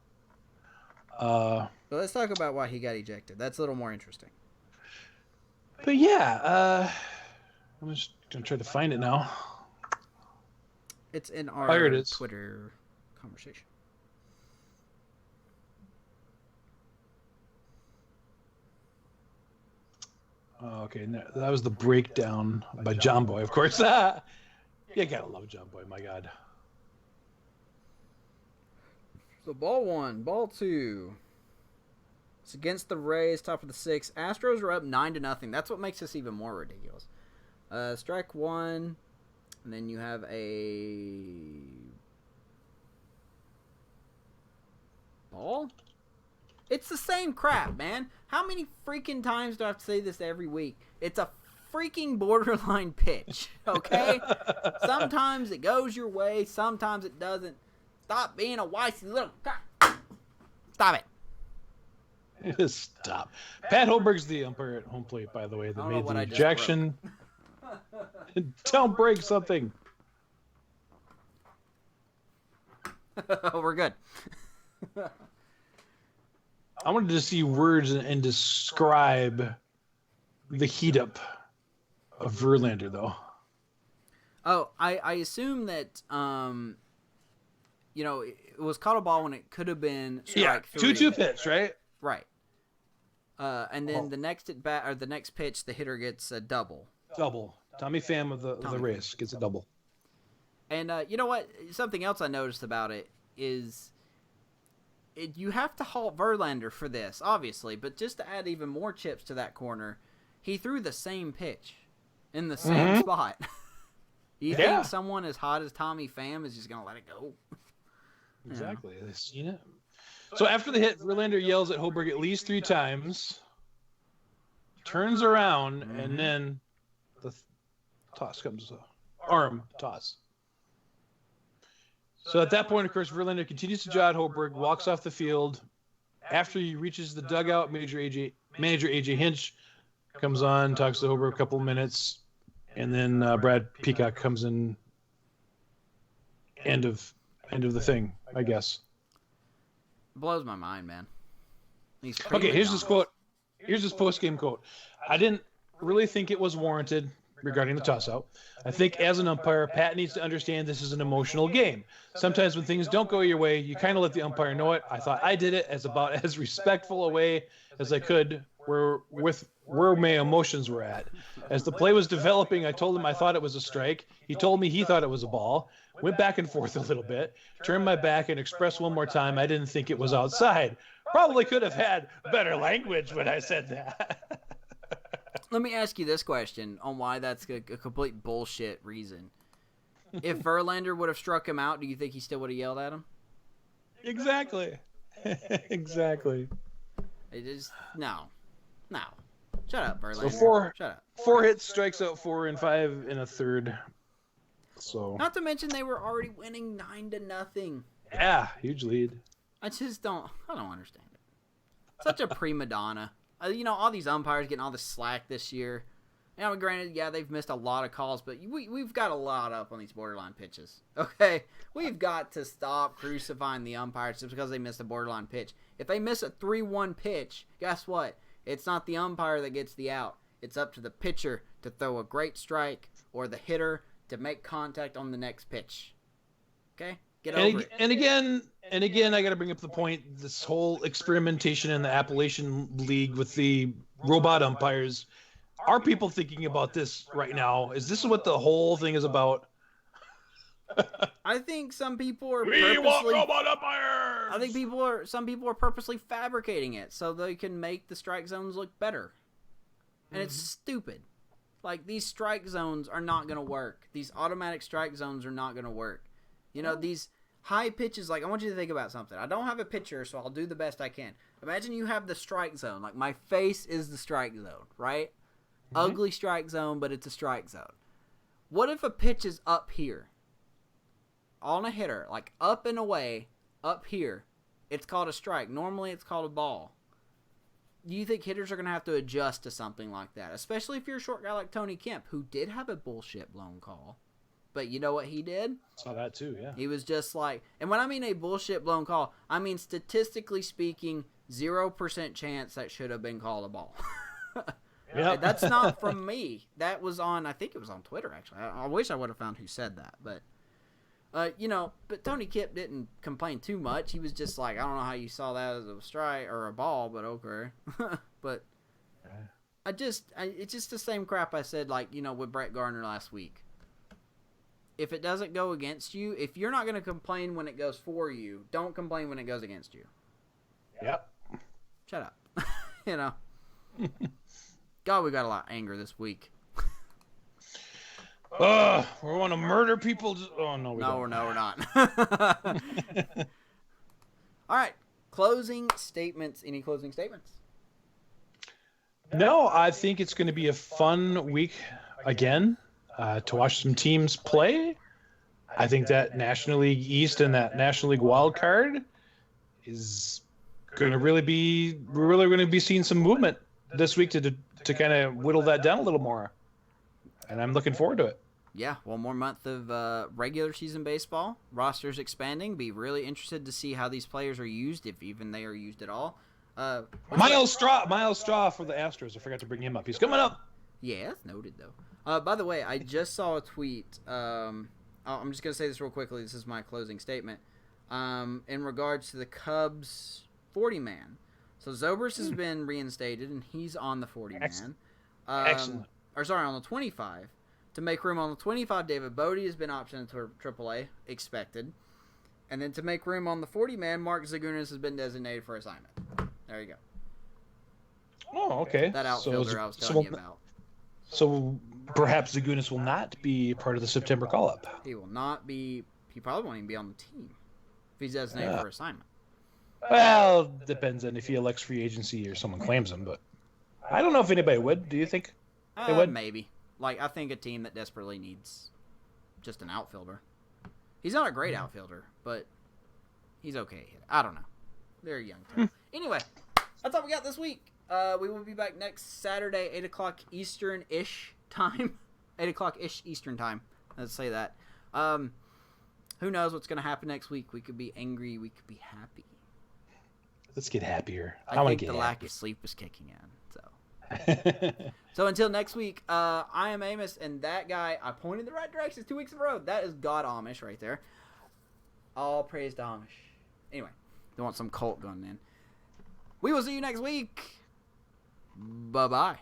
But let's talk about why he got ejected. That's a little more interesting. But yeah, I'm just gonna try to find it now. It's in our Twitter conversation. Oh, okay, that was the breakdown by John Boy, of course. You gotta love John Boy, my God. So ball one, ball two. It's against the Rays, top of the sixth. Astros are up 9-0. That's what makes this even more ridiculous. Strike one, and then you have a ball. It's the same crap, man. How many freaking times do I have to say this every week? It's a freaking borderline pitch, okay? Sometimes it goes your way, sometimes it doesn't. Stop being a wisey little crap. Stop it. Stop. Pat Holberg's the umpire at home plate, by the way, that made the ejection. Don't break something. We're good. I wanted to see words and describe the heat up of Verlander, though. Oh, I assume that, it was caught a ball when it could have been strike 2-2 pitch, right? Right. And then the next at bat or the next pitch, the hitter gets a double. Double. Tommy Pham of the Rays gets a double. And you know what? Something else I noticed about it is you have to halt Verlander for this, obviously, but just to add even more chips to that corner, he threw the same pitch in the same spot. You think someone as hot as Tommy Pham is just going to let it go? Exactly. So after the hit, Verlander yells at Holberg at least 3 times, turns around, and then the toss comes, arm toss. So at that point, of course, Verlander continues to jaw at Holberg, walks off the field. After he reaches the dugout, manager AJ Hinch comes on, talks to Holberg a couple of minutes, and then Brad Peacock comes in. End of the thing, I guess. Blows my mind, man. Okay, here's this quote. Here's this post-game quote. I didn't really think it was warranted regarding the toss-out. I think as an umpire, Pat needs to understand this is an emotional game. Sometimes when things don't go your way, you kind of let the umpire know it. I thought I did it as about as respectful a way as I could where my emotions were at. As the play was developing, I told him I thought it was a strike. He told me he thought it was a ball. Went back and forth a little bit, turned my back and expressed one more time I didn't think it was outside. Probably could have had better language when I said that. Let me ask you this question on why that's a complete bullshit reason. If Verlander would have struck him out, do you think he still would have yelled at him? Exactly. Exactly. It is no. Shut up, Verlander. So Shut up. 4 hits, strikes out 4 and 5 in a third. So Not to mention they were already winning 9-0. yeah, huge lead. I don't understand it. Such a prima donna. All these umpires getting all this slack this year. Granted, yeah, they've missed a lot of calls, but we've got a lot up on these borderline pitches. Okay? We've got to stop crucifying the umpires just because they missed a borderline pitch. If they miss a 3-1 pitch, guess what? It's not the umpire that gets the out. It's up to the pitcher to throw a great strike or the hitter to make contact on the next pitch. Okay? Get over it. And again, I got to bring up the point, this whole experimentation in the Appalachian League with the robot umpires. Are people thinking about this right now? Is this what the whole thing is about? I think some people are We want robot umpires! I think some people are purposely fabricating it so they can make the strike zones look better. And it's stupid. Like, these strike zones are not going to work. These automatic strike zones are not going to work. These high pitches, like, I want you to think about something. I don't have a pitcher, so I'll do the best I can. Imagine you have the strike zone. Like, my face is the strike zone, right? Ugly strike zone, but it's a strike zone. What if a pitch is up here on a hitter, like up and away, up here? It's called a strike. Normally it's called a ball. Do you think hitters are going to have to adjust to something like that? Especially if you're a short guy like Tony Kemp, who did have a bullshit blown call. But you know what he did? Saw that too, yeah. He was just like, and when I mean a bullshit blown call, I mean statistically speaking, 0% chance that should have been called a ball. Yep. That's not from me. That was I think it was on Twitter, actually. I wish I would have found who said that. But, but Tony Kemp didn't complain too much. He was just like, I don't know how you saw that as a strike or a ball, but okay. But it's just the same crap I said, with Brett Gardner last week. If it doesn't go against you, if you're not going to complain when it goes for you, don't complain when it goes against you. Yep. Shut up. God, we got a lot of anger this week. We want to murder people. Oh, no, we don't. No, we're not. All right. Closing statements. Any closing statements? No, I think it's going to be a fun week again to watch some teams play. I think that National League East and that National League wild card is going to really be, we're really going to be seeing some movement this week to kind of whittle that down a little more. And I'm looking forward to it. Yeah, one more month of regular season baseball. Rosters expanding. Be really interested to see how these players are used, if even they are used at all. Miles Straw for the Astros. I forgot to bring him up. He's coming up. Yeah, that's noted, though. By the way, I just saw a tweet. I'm just going to say this real quickly. This is my closing statement. In regards to the Cubs 40-man. So Zobrist has been reinstated, and he's on the 40-man. Excellent. On the 25. To make room on the 25, David Bodie has been optioned to AAA, expected. And then to make room on the 40-man, Mark Zagunis has been designated for assignment. There you go. Oh, okay. That outfielder I was telling you about. So perhaps Zagunis will not be part of the September call-up. He will not be. He probably won't even be on the team if he's designated for assignment. Well, depends on if he elects free agency or someone claims him, but I don't know if anybody would. Do you think they would? Maybe. I think a team that desperately needs just an outfielder. He's not a great outfielder, but he's okay. I don't know. They're a young team. Anyway, that's all we got this week. We will be back next Saturday, 8 o'clock Eastern-ish time. 8 o'clock-ish Eastern time. Let's say that. Who knows what's going to happen next week? We could be angry. We could be happy. Let's get happier. I think the lack of sleep is kicking in. So until next week, I am Amos, and that guy, I pointed the right direction 2 weeks in a row. That is God Amish right there. All praise to Amish. Anyway, don't want some cult going in. We will see you next week. Bye-bye.